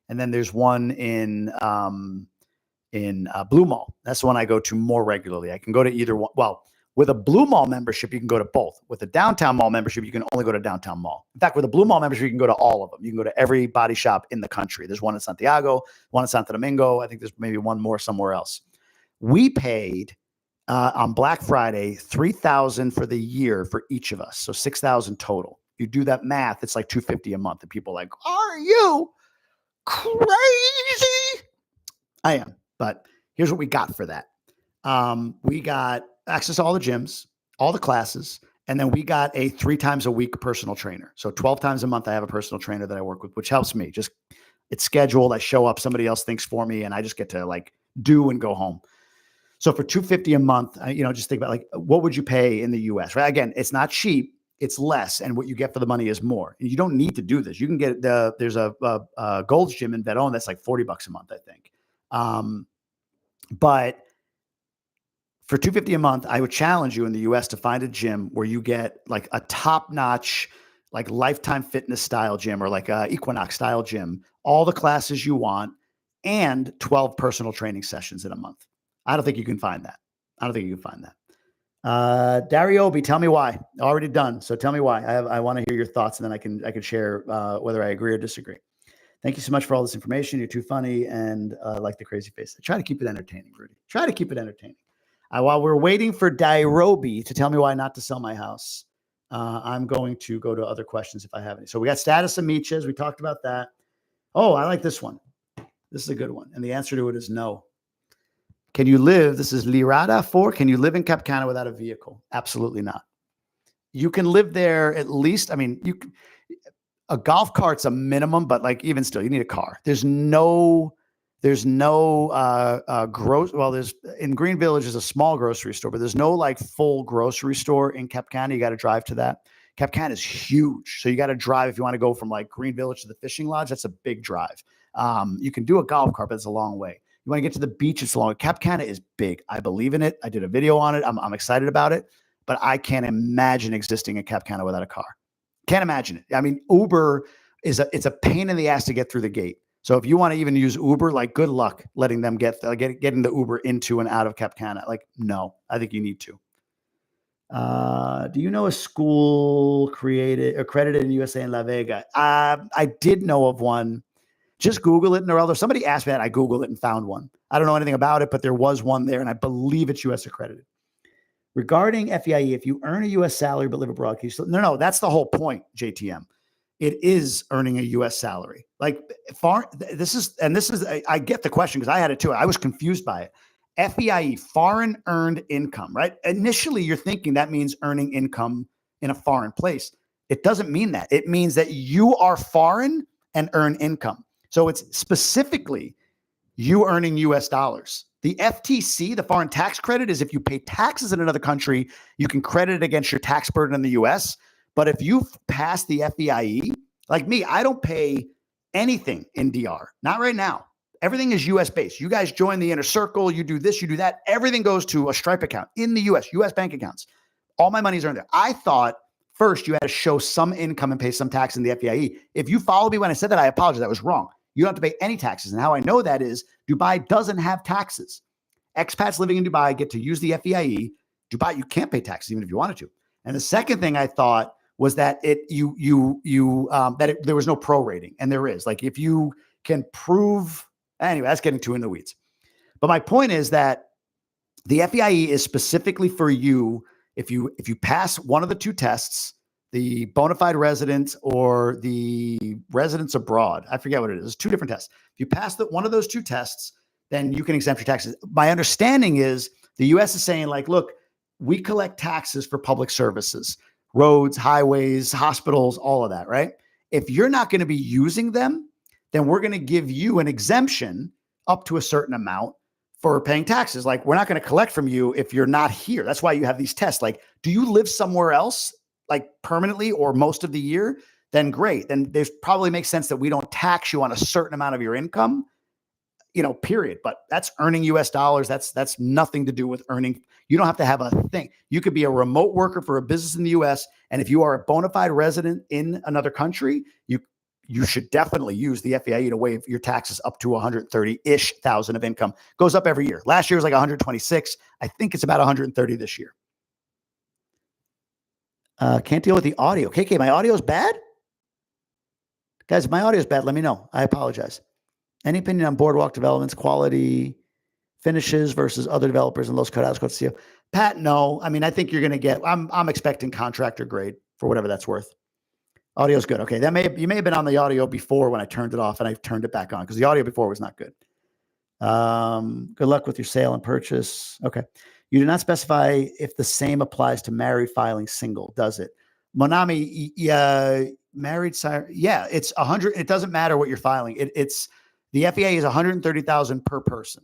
And then there's one in Blue Mall. That's the one I go to more regularly. I can go to either one. Well, with a Blue Mall membership, you can go to both. With a Downtown Mall membership, you can only go to Downtown Mall. In fact, with a Blue Mall membership, you can go to all of them. You can go to every body shop in the country. There's one in Santiago, one in Santo Domingo. I think there's maybe one more somewhere else. We paid on Black Friday $3,000 for the year for each of us, so $6,000 total. You do that math, it's like $250 a month, and people are like, "Are you crazy?" I am, but here's what we got for that. We got access to all the gyms, all the classes, and then we got a 3 times a week personal trainer. So 12 times a month, I have a personal trainer that I work with, which helps me. Just it's scheduled. I show up, somebody else thinks for me, and I just get to like do and go home. So for $250 a month, just think about like, what would you pay in the US, right? Again, it's not cheap. It's less. And what you get for the money is more. And you don't need to do this. You can get there's a Gold's Gym in Vedon that's like $40 a month, I think. But for $250 a month, I would challenge you in the US to find a gym where you get like a top-notch, like Lifetime Fitness style gym or like a Equinox style gym, all the classes you want, and 12 personal training sessions in a month. I don't think you can find that. Dariobi, tell me why. Already done. So tell me why. I want to hear your thoughts, and then I can share whether I agree or disagree. Thank you so much for all this information. You're too funny, and like the crazy face. I try to keep it entertaining, Rudy. Try to keep it entertaining. While we're waiting for Dairobi to tell me why not to sell my house, I'm going to go to other questions if I have any. So we got status of Mechz. We talked about that. Oh, I like this one. This is a good one. And the answer to it is no. Can you live? This is Lirada 4. Can you live in Cap Cana without a vehicle? Absolutely not. You can live there at least. I mean, a golf cart's a minimum, but like even still, you need a car. There's no in Green Village is a small grocery store, but there's no like full grocery store in Cap Cana. You got to drive to that. Cap Cana is huge. So you got to drive if you want to go from like Green Village to the fishing lodge. That's a big drive. You can do a golf cart, but it's a long way. You want to get to the beach, it's long. Cap Cana is big. I believe in it. I did a video on it. I'm excited about it, but I can't imagine existing in Cap Cana without a car. Can't imagine it. I mean, Uber it's a pain in the ass to get through the gate. So if you want to even use Uber, like good luck letting them getting the Uber into and out of Cap Cana. Like, no, I think you need to. Do you know a school accredited in USA in La Vega? I did know of one. Just Google it, Noreldo. Somebody asked me that. I Googled it and found one. I don't know anything about it, but there was one there, and I believe it's U.S. accredited. Regarding FEIE, if you earn a U.S. salary but live abroad, no, that's the whole point, JTM. It is earning a U.S. salary. Like I get the question because I had it too. I was confused by it. FEIE, foreign earned income, right? Initially, you're thinking that means earning income in a foreign place. It doesn't mean that. It means that you are foreign and earn income. So it's specifically you earning US dollars. The FTC, the foreign tax credit, is if you pay taxes in another country, you can credit it against your tax burden in the US. But if you pass the FEIE, like me, I don't pay anything in DR. Not right now. Everything is US based. You guys join the inner circle, you do this, you do that. Everything goes to a Stripe account in the US bank accounts. All my money's earned there. I thought first you had to show some income and pay some tax in the FEIE. If you followed me when I said that, I apologize. That was wrong. You don't have to pay any taxes. And how I know that is Dubai doesn't have taxes. Expats living in Dubai get to use the FEIE. Dubai, you can't pay taxes even if you wanted to. And the second thing I thought was that there was no prorating, and there is. Like if you can prove, anyway, that's getting too in the weeds. But my point is that the FEIE is specifically for you if you pass one of the two tests, the bona fide resident or the residence abroad. I forget what it is. It's two different tests. If you pass one of those two tests, then you can exempt your taxes. My understanding is the U.S. is saying, like, look, we collect taxes for public services, roads, highways, hospitals, all of that, right? If you're not going to be using them, then we're going to give you an exemption up to a certain amount for paying taxes. Like, we're not going to collect from you if you're not here. That's why you have these tests. Like, do you live somewhere else, like permanently or most of the year? Then great. Then there's probably makes sense that we don't tax you on a certain amount of your income, period. But that's earning US dollars. That's nothing to do with earning. You don't have to have a thing. You could be a remote worker for a business in the US. And if you are a bona fide resident in another country, you should definitely use the FEIE to waive your taxes up to 130-ish thousand of income. Goes up every year. Last year was like 126. I think it's about 130 this year. Can't deal with the audio. KK, my audio is bad? Guys, if my audio is bad, let me know. I apologize. Any opinion on Boardwalk Development's quality finishes versus other developers and Los Corrales? Pat, no. I mean, I think you're going to get, I'm expecting contractor grade for whatever that's worth. Audio's good. Okay. You may have been on the audio before when I turned it off and I turned it back on because the audio before was not good. Good luck with your sale and purchase. Okay. You do not specify if the same applies to married filing single, does it? Monami, married, yeah, it's 100. It doesn't matter what you're filing. It's the FEA is 130,000 per person.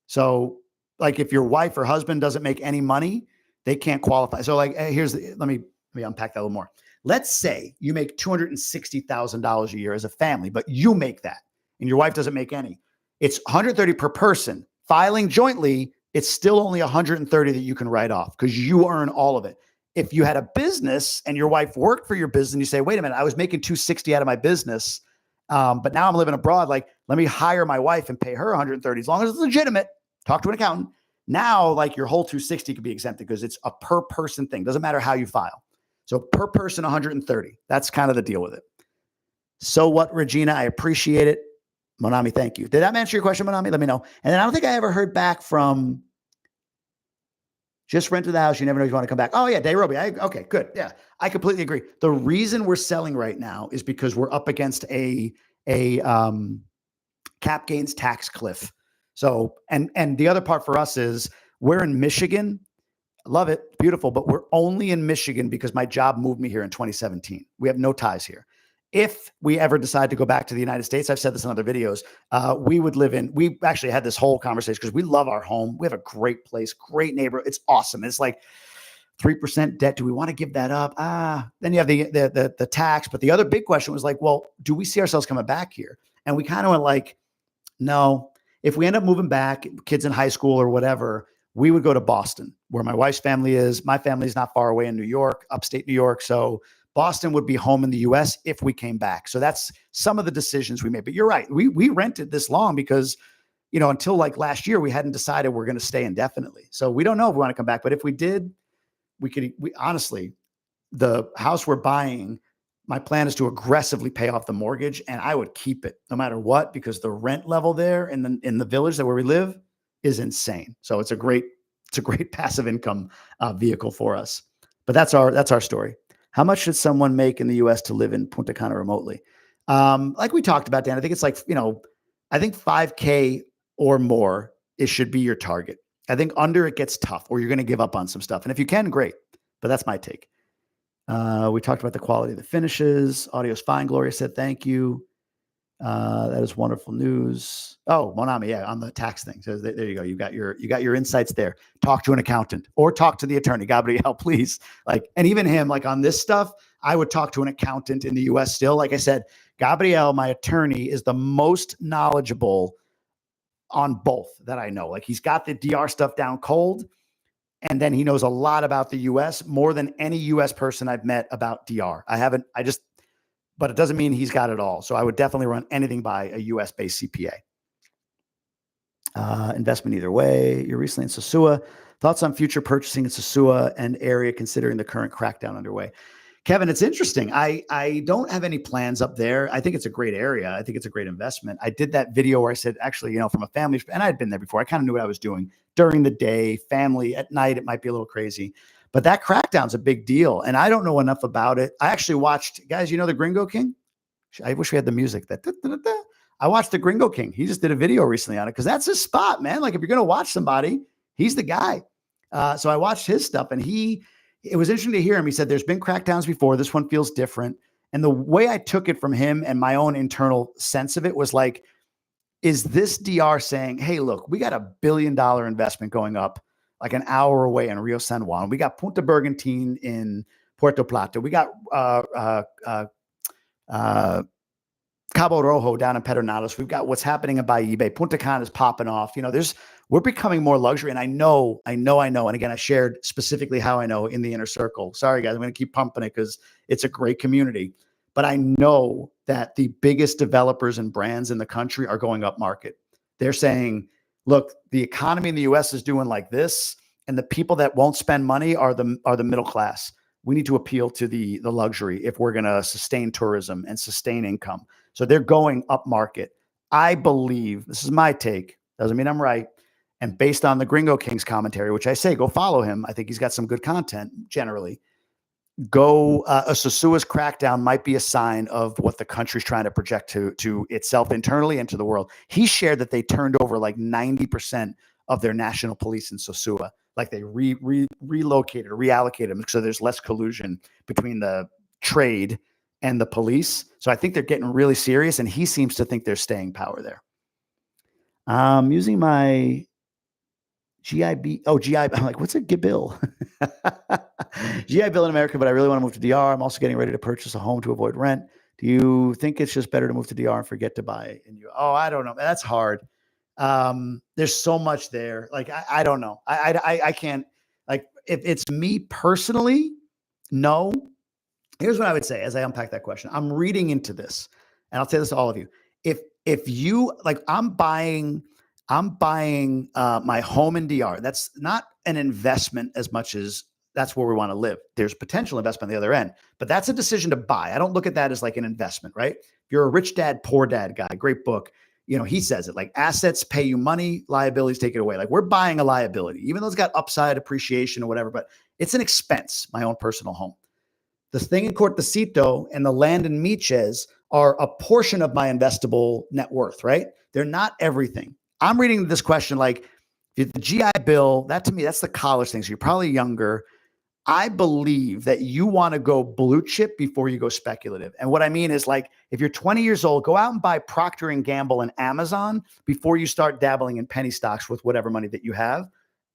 So like if your wife or husband doesn't make any money, they can't qualify. So like, let me unpack that a little more. Let's say you make $260,000 a year as a family, but you make that and your wife doesn't make any. It's 130 per person. Filing jointly, it's still only 130 that you can write off because you earn all of it. If you had a business and your wife worked for your business and you say, wait a minute, I was making 260 out of my business, but now I'm living abroad. Like, let me hire my wife and pay her 130 as long as it's legitimate. Talk to an accountant. Now, like your whole 260 could be exempted because it's a per person thing. Doesn't matter how you file. So per person, 130. That's kind of the deal with it. So what, Regina? I appreciate it. Monami, thank you. Did that answer your question, Monami? Let me know. And then I don't think I ever heard back from just rented the house. You never know if you want to come back. Oh, yeah, Dayrobi. Okay, good. Yeah, I completely agree. The reason we're selling right now is because we're up against a cap gains tax cliff. So, and the other part for us is we're in Michigan. Love it. Beautiful. But we're only in Michigan because my job moved me here in 2017. We have no ties here. If we ever decide to go back to the United States, I've said this in other videos, we actually had this whole conversation because we love our home. We have a great place, great neighborhood. It's awesome. It's like 3% debt. Do we want to give that up? Then you have the tax. But the other big question was like, well, do we see ourselves coming back here? And we kind of went like, no. If we end up moving back, kids in high school or whatever, we would go to Boston, where my wife's family is. My family is not far away in New York, upstate New York. So Boston would be home in the US if we came back. So that's some of the decisions we made. But you're right. We rented this long because, until like last year, we hadn't decided we're going to stay indefinitely. So we don't know if we want to come back. But if we did, we honestly, the house we're buying, my plan is to aggressively pay off the mortgage, and I would keep it no matter what, because the rent level there in the village where we live is insane. So it's a great passive income vehicle for us. But that's our story. How much should someone make in the US to live in Punta Cana remotely? Like we talked about, Dan, I think it's like, I think 5K or more, it should be your target. I think under it gets tough, or you're going to give up on some stuff. And if you can, great. But that's my take. We talked about the quality of the finishes. Audio's fine. Gloria said, thank you. That is wonderful news. Oh, Monami, yeah, on the tax thing. So there you go. You got your insights there. Talk to an accountant or talk to the attorney. Gabriel, please. And even him, on this stuff, I would talk to an accountant in the US still. Like I said, Gabriel, my attorney, is the most knowledgeable on both that I know. He's got the DR stuff down cold, and then he knows a lot about the US, more than any US person I've met about DR. But it doesn't mean he's got it all. So I would definitely run anything by a US-based CPA. Investment either way. You're recently in Sosua. Thoughts on future purchasing in Sosua and area considering the current crackdown underway? Kevin, it's interesting. I don't have any plans up there. I think it's a great area. I think it's a great investment. I did that video where I said, actually, from a family, and I'd been there before. I kind of knew what I was doing during the day, family at night. It might be a little crazy, but that crackdown's a big deal. And I don't know enough about it. I actually watched, guys, the Gringo King? I wish we had the music that, I watched the Gringo King. He just did a video recently on it because that's his spot, man. If you're going to watch somebody, he's the guy. So I watched his stuff, and it was interesting to hear him. He said, there's been crackdowns before. This one feels different. And the way I took it from him and my own internal sense of it was like, is this DR saying, hey, look, we got $1 billion investment going up like an hour away in Rio San Juan. We got Punta Bergantin in Puerto Plata. We got Cabo Rojo down in Pedernales. We've got what's happening in Bahia Bay. Punta Cana is popping off. We're becoming more luxury. And I know. And again, I shared specifically how I know in the inner circle. Sorry, guys, I'm going to keep pumping it because it's a great community. But I know that the biggest developers and brands in the country are going up market. They're saying, look, the economy in the US is doing like this, and the people that won't spend money are the middle class. We need to appeal to the luxury if we're going to sustain tourism and sustain income. So they're going up market. I believe, this is my take, doesn't mean I'm right, and based on the Gringo King's commentary, which I say, go follow him. I think he's got some good content generally. A Sosua's crackdown might be a sign of what the country's trying to project to itself internally and to the world. He shared that they turned over like 90% of their national police in Sosua. Like they relocated or reallocated them, so there's less collusion between the trade and the police. So I think they're getting really serious, and he seems to think there's staying power there. Using my GIB. Oh, GI. I'm like, what's a GIBIL? GI Bill in America, but I really want to move to DR. I'm also getting ready to purchase a home to avoid rent. Do you think it's just better to move to DR and forget to buy in you? Oh, I don't know. That's hard. There's so much there. I don't know. I can't, if it's me personally, no. Here's what I would say as I unpack that question. I'm reading into this, and I'll say this to all of you. If you I'm buying my home in DR. That's not an investment as much as that's where we want to live. There's potential investment on the other end, but that's a decision to buy. I don't look at that as like an investment, right? If you're a Rich Dad, Poor Dad guy, great book. He says it like assets pay you money, liabilities take it away. Like we're buying a liability, even though it's got upside appreciation or whatever, but it's an expense, my own personal home. The thing in Cortecito and the land in Mechz are a portion of my investable net worth, right? They're not everything. I'm reading this question like the GI Bill, that to me, that's the college thing. So you're probably younger. I believe that you want to go blue chip before you go speculative. And what I mean is like, if you're 20 years old, go out and buy Procter & Gamble and Amazon before you start dabbling in penny stocks with whatever money that you have.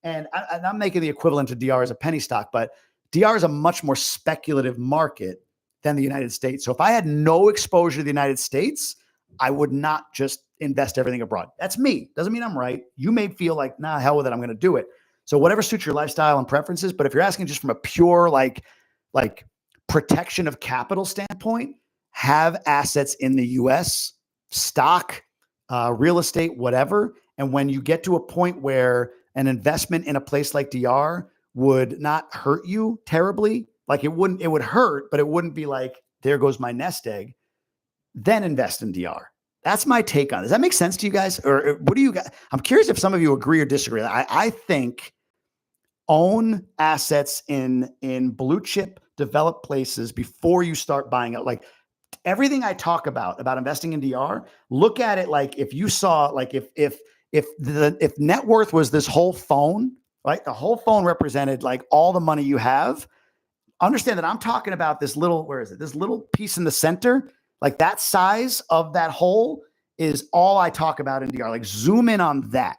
And I'm making the equivalent to DR as a penny stock, but DR is a much more speculative market than the United States. So if I had no exposure to the United States, I would not just invest everything abroad. That's me. Doesn't mean I'm right. You may feel like, nah, hell with it, I'm going to do it. So whatever suits your lifestyle and preferences. But if you're asking just from a pure like protection of capital standpoint, have assets in the US, stock, real estate, whatever. And when you get to a point where an investment in a place like DR would not hurt you terribly, like it would hurt, but it wouldn't be like, there goes my nest egg, then invest in DR. That's my take on it. Does that make sense to you guys? Or what do you guys? I'm curious if some of you agree or disagree. I think own assets in blue chip developed places before you start buying it. Like everything I talk about investing in DR, look at it like if you saw, like if net worth was this whole phone, right? The whole phone represented like all the money you have. Understand that I'm talking about this little, where is it? This little piece in the center, like that size of that hole is all I talk about in DR. Like zoom in on that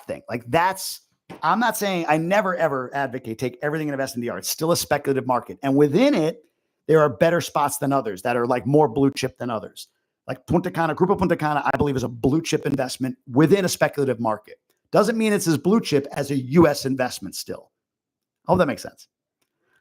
thing. Like I'm not saying, I never ever advocate take everything and invest in DR. It's still a speculative market. And within it, there are better spots than others that are like more blue chip than others. Like Punta Cana, Gruber Punta Cana, I believe is a blue chip investment within a speculative market. Doesn't mean it's as blue chip as a US investment still. I hope that makes sense.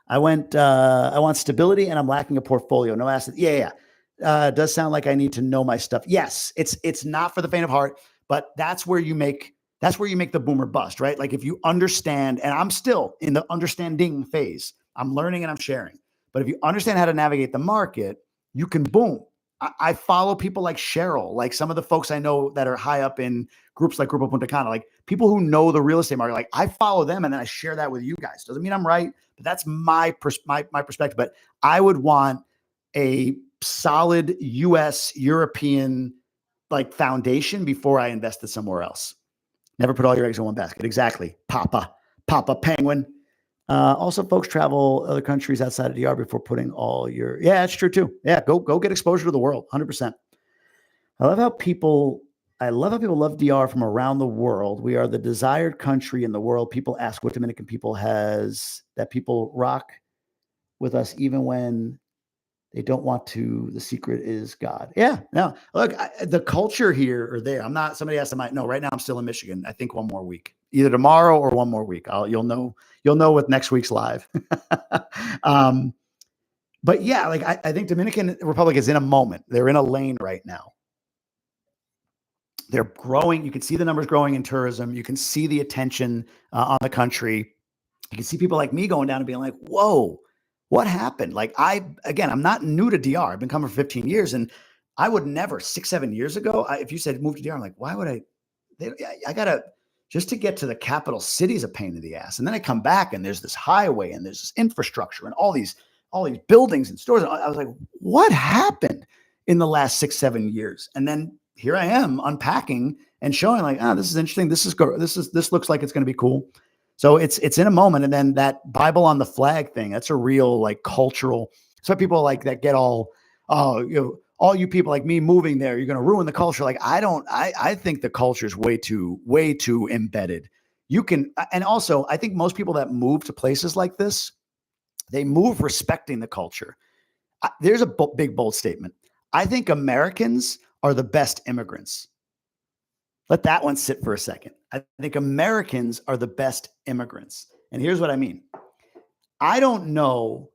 I want stability and I'm lacking a portfolio. No assets. Yeah. It does sound like I need to know my stuff. Yes, it's not for the faint of heart, but that's where you make the boomer bust, right? Like if you understand, and I'm still in the understanding phase, I'm learning and I'm sharing. But if you understand how to navigate the market, you can boom. I follow people like Cheryl, like some of the folks I know that are high up in groups like Grupo Punta Cana, like people who know the real estate market. Like I follow them and then I share that with you guys. Doesn't mean I'm right, but that's my perspective. But I would want a solid US European like foundation before I invested somewhere else. Never put all your eggs in one basket. Exactly. Papa Penguin. Also, folks travel other countries outside of DR before putting all your, yeah, that's true too. Yeah. Go get exposure to the world. 100%. I love how people love DR from around the world. We are the desired country in the world. People ask what Dominican people has that people rock with us, even when they don't want to. The secret is God. Yeah. No, look, the culture here or there. I'm not. Somebody asked, no. Right now, I'm still in Michigan. I think one more week, either tomorrow or one more week. You'll know with next week's live. But yeah, like I think Dominican Republic is in a moment. They're in a lane right now. They're growing. You can see the numbers growing in tourism. You can see the attention on the country. You can see people like me going down and being like, "Whoa, what happened?" Like I'm not new to DR. I've been coming for 15 years, and I would never 6-7 years ago. If you said move to DR, I'm like, why would I? I gotta just to get to the capital city is a pain in the ass, and then I come back and there's this highway and there's this infrastructure and all these buildings and stores. I was like, what happened in the last 6-7 years? And then here I am unpacking and showing like, this is interesting. This looks like it's going to be cool. So it's in a moment. And then that Bible on the flag thing, that's a real like cultural. So people like that get all you people like me moving there, you're going to ruin the culture. Like I think the culture is way too embedded. And also I think most people that move to places like this, they move respecting the culture. There's a big, bold statement. I think Americans are the best immigrants. Let that one sit for a second. I think Americans are the best immigrants. And here's what I mean. I don't know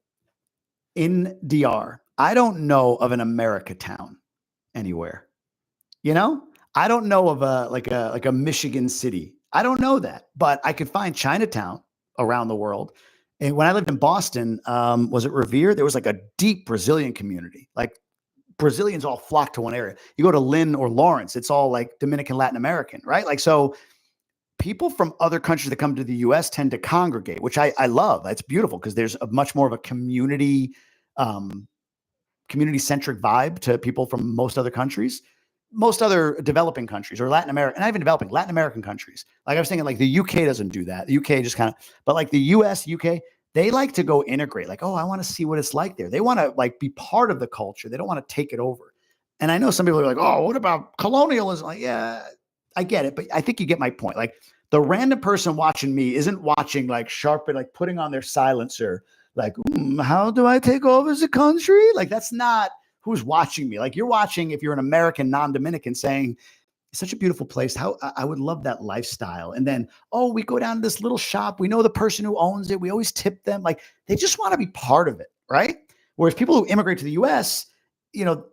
in DR, I don't know of an America town anywhere. I don't know of a Michigan city. I don't know that, but I could find Chinatown around the world. And when I lived in Boston, was it Revere? There was like a deep Brazilian community. Like Brazilians all flock to one area. You go to Lynn or Lawrence, it's all like Dominican, Latin American, right? Like, so people from other countries that come to the US tend to congregate, which I love. It's beautiful because there's a much more of a community centric vibe to people from most other countries, most other developing countries or Latin America, and not even developing Latin American countries. Like I was thinking like the UK doesn't do that. The UK just kind of, but like the US, UK, they like to go integrate. Like, I want to see what it's like there. They want to like be part of the culture. They don't want to take it over. And I know some people are like, what about colonialism? Like, yeah, I get it. But I think you get my point. Like The random person watching me isn't watching like sharpen, like putting on their silencer, like, how do I take over the country? Like, that's not who's watching me. Like, you're watching, if you're an American non-Dominican, saying, it's such a beautiful place. How I would love that lifestyle. And then, oh, we go down to this little shop. We know the person who owns it. We always tip them. Like, they just want to be part of it, right? Whereas people who immigrate to the US, you know,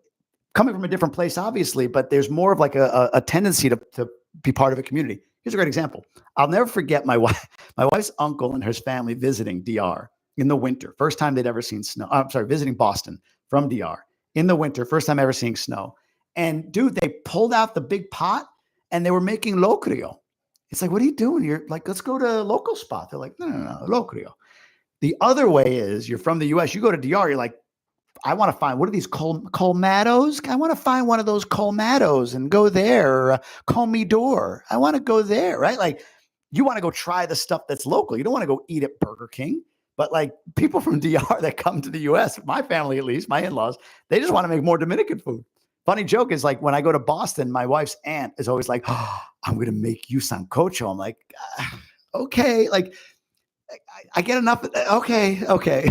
coming from a different place, obviously, but there's more of like a tendency to be part of a community. Here's a great example. I'll never forget my wife's uncle and his family visiting DR in the winter. First time they'd ever seen snow. I'm sorry, visiting Boston from DR in the winter. First time ever seeing snow. And dude, they pulled out the big pot and they were making locrio. It's like, what are you doing? You're like, let's go to a local spot. They're like, no, locrio. The other way is you're from the US, you go to DR, you're like, I want to find, what are these colmados? I want to find one of those colmados and go there. Or comidor. I want to go there, right? Like, you want to go try the stuff that's local. You don't want to go eat at Burger King. But like, people from DR that come to the US, my family at least, my in-laws, they just want to make more Dominican food. Funny joke is, like, when I go to Boston, my wife's aunt is always like, oh, I'm going to make you sancocho. I'm like, okay. Like, I get enough. Okay.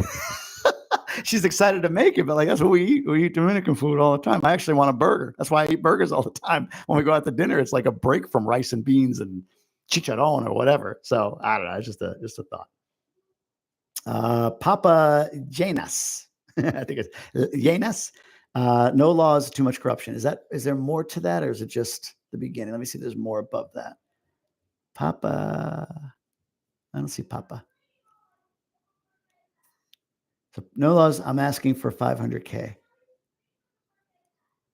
She's excited to make it, but like, that's what we eat. We eat Dominican food all the time. I actually want a burger. That's why I eat burgers all the time. When we go out to dinner, it's like a break from rice and beans and chicharron or whatever. So I don't know. It's just a thought. Papa Janas, I think it's Janas. No laws, too much corruption. Is there more to that, or is it just the beginning? Let me see. There's more above that. Papa. I don't see Papa. So no laws. I'm asking for 500K.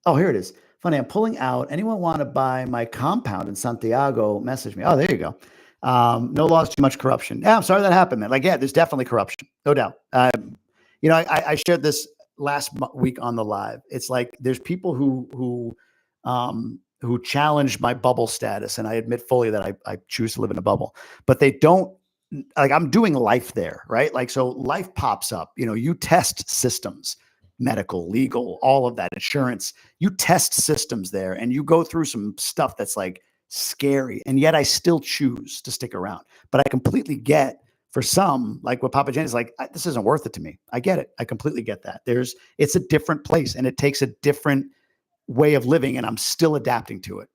Oh, here it is. Funny. I'm pulling out. Anyone want to buy my compound in Santiago? Message me. Oh, there you go. No laws, too much corruption. Yeah, I'm sorry that happened, man. Like, yeah, there's definitely corruption, no doubt. You know, I shared this last week on the live. It's like there's people who challenge my bubble status, and I admit fully that I choose to live in a bubble, but they don't. Like, I'm doing life there, right? Like, so life pops up. You know, you test systems, medical, legal, all of that, insurance. You test systems there, and you go through some stuff that's like scary, and yet I still choose to stick around. But I completely get, for some, like what Papa Jen is like, this isn't worth it to me. I get it. I completely get that. It's a different place, and it takes a different way of living, and I'm still adapting to it.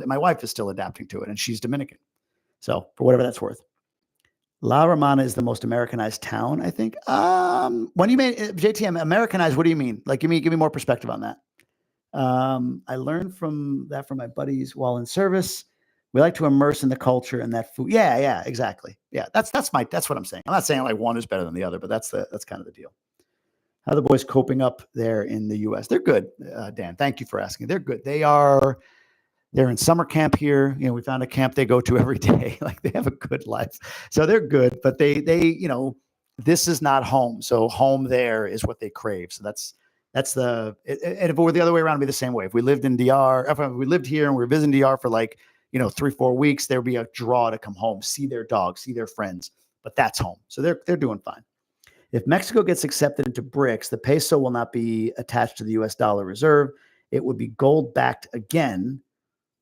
My wife is still adapting to it, and she's Dominican. So for whatever that's worth. La Romana is the most Americanized town, I think. When you made JTM Americanized, what do you mean? Like, give me more perspective on that. I learned from my buddies while in service. We like to immerse in the culture and that food. Yeah, exactly. Yeah, that's what I'm saying. I'm not saying like one is better than the other, but that's kind of the deal. How are the boys coping up there in the US? They're good, Dan. Thank you for asking. They're good. They're in summer camp here. You know, we found a camp they go to every day. Like, they have a good life. So they're good, but they, you know, this is not home. So home there is what they crave. So that's and if it were the other way around, it'd be the same way. If we lived in DR, if we lived here and we were visiting DR for like, you know, 3-4 weeks, there'd be a draw to come home, see their dogs, see their friends, but that's home. So they're doing fine. If Mexico gets accepted into BRICS, the peso will not be attached to the US dollar reserve. It would be gold backed again.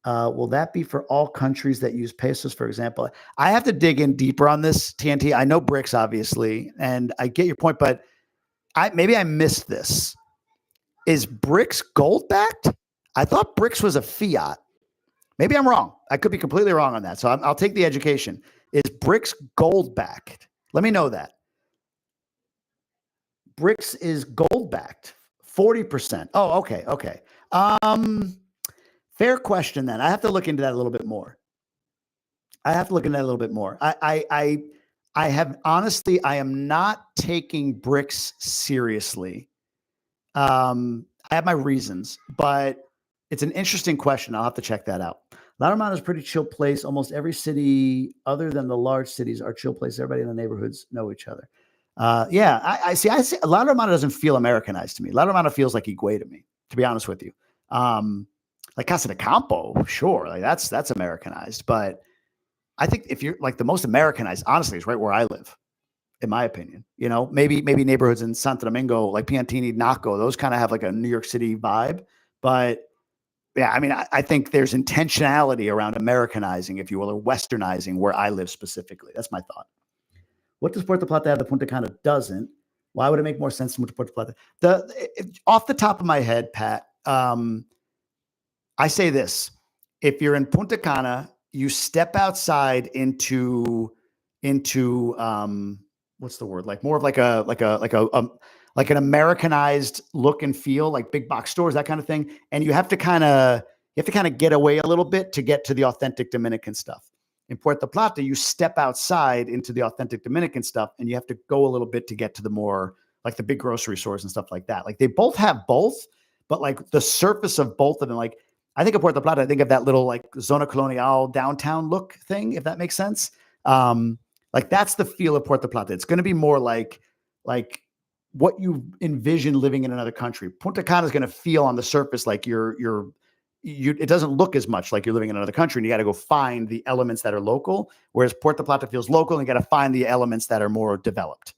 Will that be for all countries that use pesos, for example? I have to dig in deeper on this, TNT. I know BRICS, obviously, and I get your point, but maybe I missed this. Is BRICS gold backed? I thought BRICS was a fiat. Maybe I'm wrong. I could be completely wrong on that. So I'll take the education. Is BRICS gold backed? Let me know that. BRICS is gold backed, 40%. Oh, okay. Fair question then. I have to look into that a little bit more. I have honestly, I am not taking BRICS seriously. I have my reasons, but it's an interesting question. I'll have to check that out. La Romana is a pretty chill place. Almost every city other than the large cities are chill places. Everybody in the neighborhoods know each other. Yeah, I see. La Romana doesn't feel Americanized to me. La Romana feels like Higuey to me, to be honest with you. Like Casa de Campo, sure, like that's Americanized, but I think if you're like the most Americanized, honestly, is right where I live, in my opinion. You know, maybe neighborhoods in Santo Domingo, like Piantini, Naco, those kind of have like a New York City vibe, but Yeah, I mean, I think there's intentionality around Americanizing, if you will, or Westernizing where I live specifically. That's my thought. What does Puerto Plata have that Punta Cana doesn't? Why would it make more sense to move to Puerto Plata? Off the top of my head, Pat, I say this: if you're in Punta Cana, you step outside into what's the word? Like more of like an Americanized look and feel, like big box stores, that kind of thing. And you have to kind of get away a little bit to get to the authentic Dominican stuff. In Puerto Plata, you step outside into the authentic Dominican stuff, and you have to go a little bit to get to the more like the big grocery stores and stuff like that. Like they both have both, but like the surface of both of them, like I think of Puerto Plata, I think of that little like Zona Colonial downtown look thing, if that makes sense. Like that's the feel of Puerto Plata. It's going to be more like what you envision living in another country. Punta Cana is going to feel on the surface like it doesn't look as much like you're living in another country, and you got to go find the elements that are local. Whereas Puerto Plata feels local, and you got to find the elements that are more developed.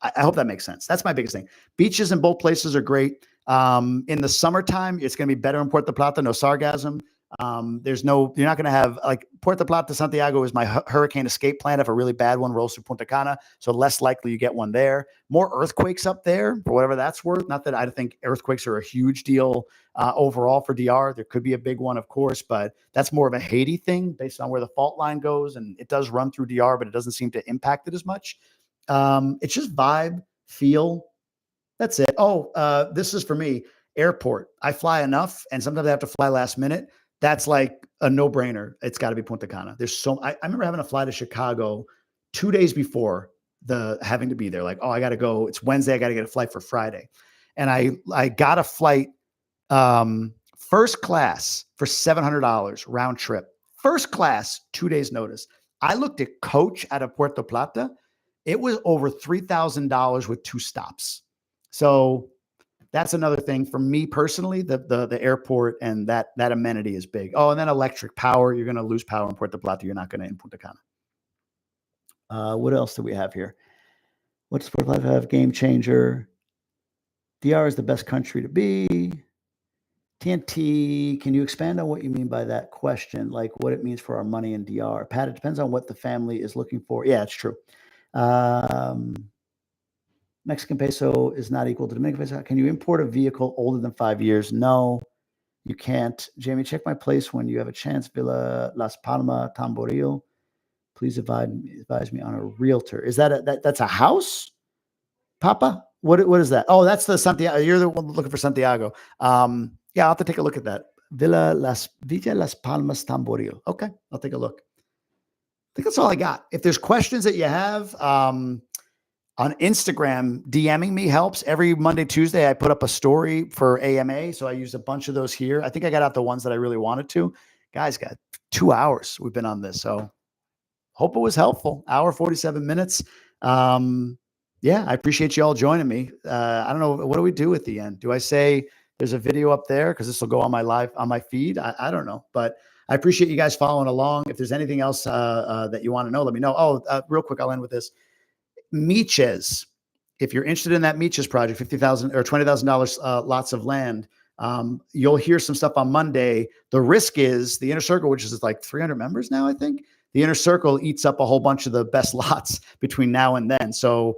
I hope that makes sense. That's my biggest thing. Beaches in both places are great. In the summertime, it's going to be better in Puerto Plata. No sarcasm. You're not going to have like Puerto Plata, Santiago is my hurricane escape plan. If a really bad one rolls through Punta Cana, so less likely you get one there. More earthquakes up there for whatever that's worth. Not that I think earthquakes are a huge deal overall for DR. There could be a big one, of course, but that's more of a Haiti thing based on where the fault line goes. And it does run through DR, but it doesn't seem to impact it as much. It's just vibe, feel. That's it. Oh, this is for me. Airport. I fly enough, and sometimes I have to fly last minute. That's like a no-brainer. It's got to be Punta Cana. I remember having to fly to Chicago 2 days before having to be there. Like, oh, I got to go. It's Wednesday. I got to get a flight for Friday. And I got a flight first class for $700 round trip. First class, 2 days notice. I looked at coach out of Puerto Plata. It was over $3,000 with 2 stops. So that's another thing for me personally, the airport and that amenity is big. Oh, and then electric power. You're going to lose power in Puerto Plata. You're not going to in Punta Cana. What else do we have here? What's Puerto Plata have? Game changer. DR is the best country to be. TNT, can you expand on what you mean by that question? Like what it means for our money in DR? Pat, it depends on what the family is looking for. Yeah, it's true. Mexican peso is not equal to Dominican peso. Can you import a vehicle older than 5 years? No, you can't. Jamie, check my place when you have a chance. Villa Las Palmas, Tamboril. Please advise me on a realtor. Is that that's a house? Papa? What is that? Oh, that's the Santiago. You're the one looking for Santiago. Yeah, I'll have to take a look at that. Villa Las Palmas, Tamboril. Okay, I'll take a look. I think that's all I got. If there's questions that you have, on Instagram, DMing me helps. Every Monday, Tuesday, I put up a story for AMA. So I used a bunch of those here. I think I got out the ones that I really wanted to. Guys, got 2 hours we've been on this. So hope it was helpful. Hour, 47 minutes. Yeah, I appreciate you all joining me. I don't know. What do we do at the end? Do I say there's a video up there? Because this will go on my feed. I don't know. But I appreciate you guys following along. If there's anything else that you want to know, let me know. Oh, real quick, I'll end with this. Mechz, if you're interested in that Mechz project, $50,000 or $20,000 lots of land, you'll hear some stuff on Monday. The risk is the inner circle, which is like 300 members now, I think. The inner circle eats up a whole bunch of the best lots between now and then. So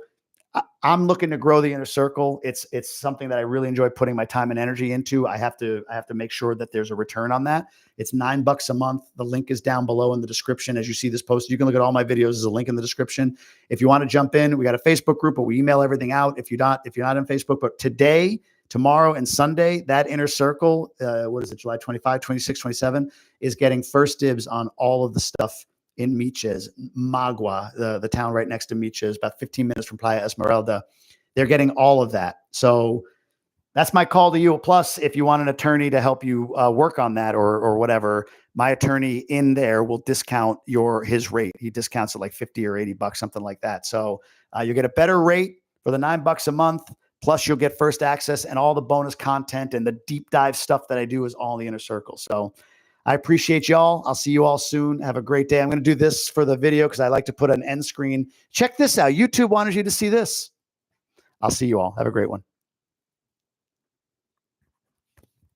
I'm looking to grow the inner circle. It's something that I really enjoy putting my time and energy into. I have to make sure that there's a return on that. It's $9 a month. The link is down below in the description as you see this post. You can look at all my videos. There's a link in the description. If you want to jump in, we got a Facebook group, but we email everything out. If you're not in Facebook, but today, tomorrow, and Sunday, that inner circle, what is it, July 25, 26, 27, is getting first dibs on all of the stuff in Mechz, Magua, the town right next to Mechz, about 15 minutes from Playa Esmeralda. They're getting all of that. So that's my call to you. Plus, if you want an attorney to help you work on that or whatever, my attorney in there will discount his rate. He discounts it like 50 or 80 bucks, something like that. So you get a better rate for the $9 a month. Plus, you'll get first access and all the bonus content and the deep dive stuff that I do is all in the inner circle. So I appreciate y'all. I'll see you all soon. Have a great day. I'm going to do this for the video because I like to put an end screen. Check this out. YouTube wanted you to see this. I'll see you all. Have a great one.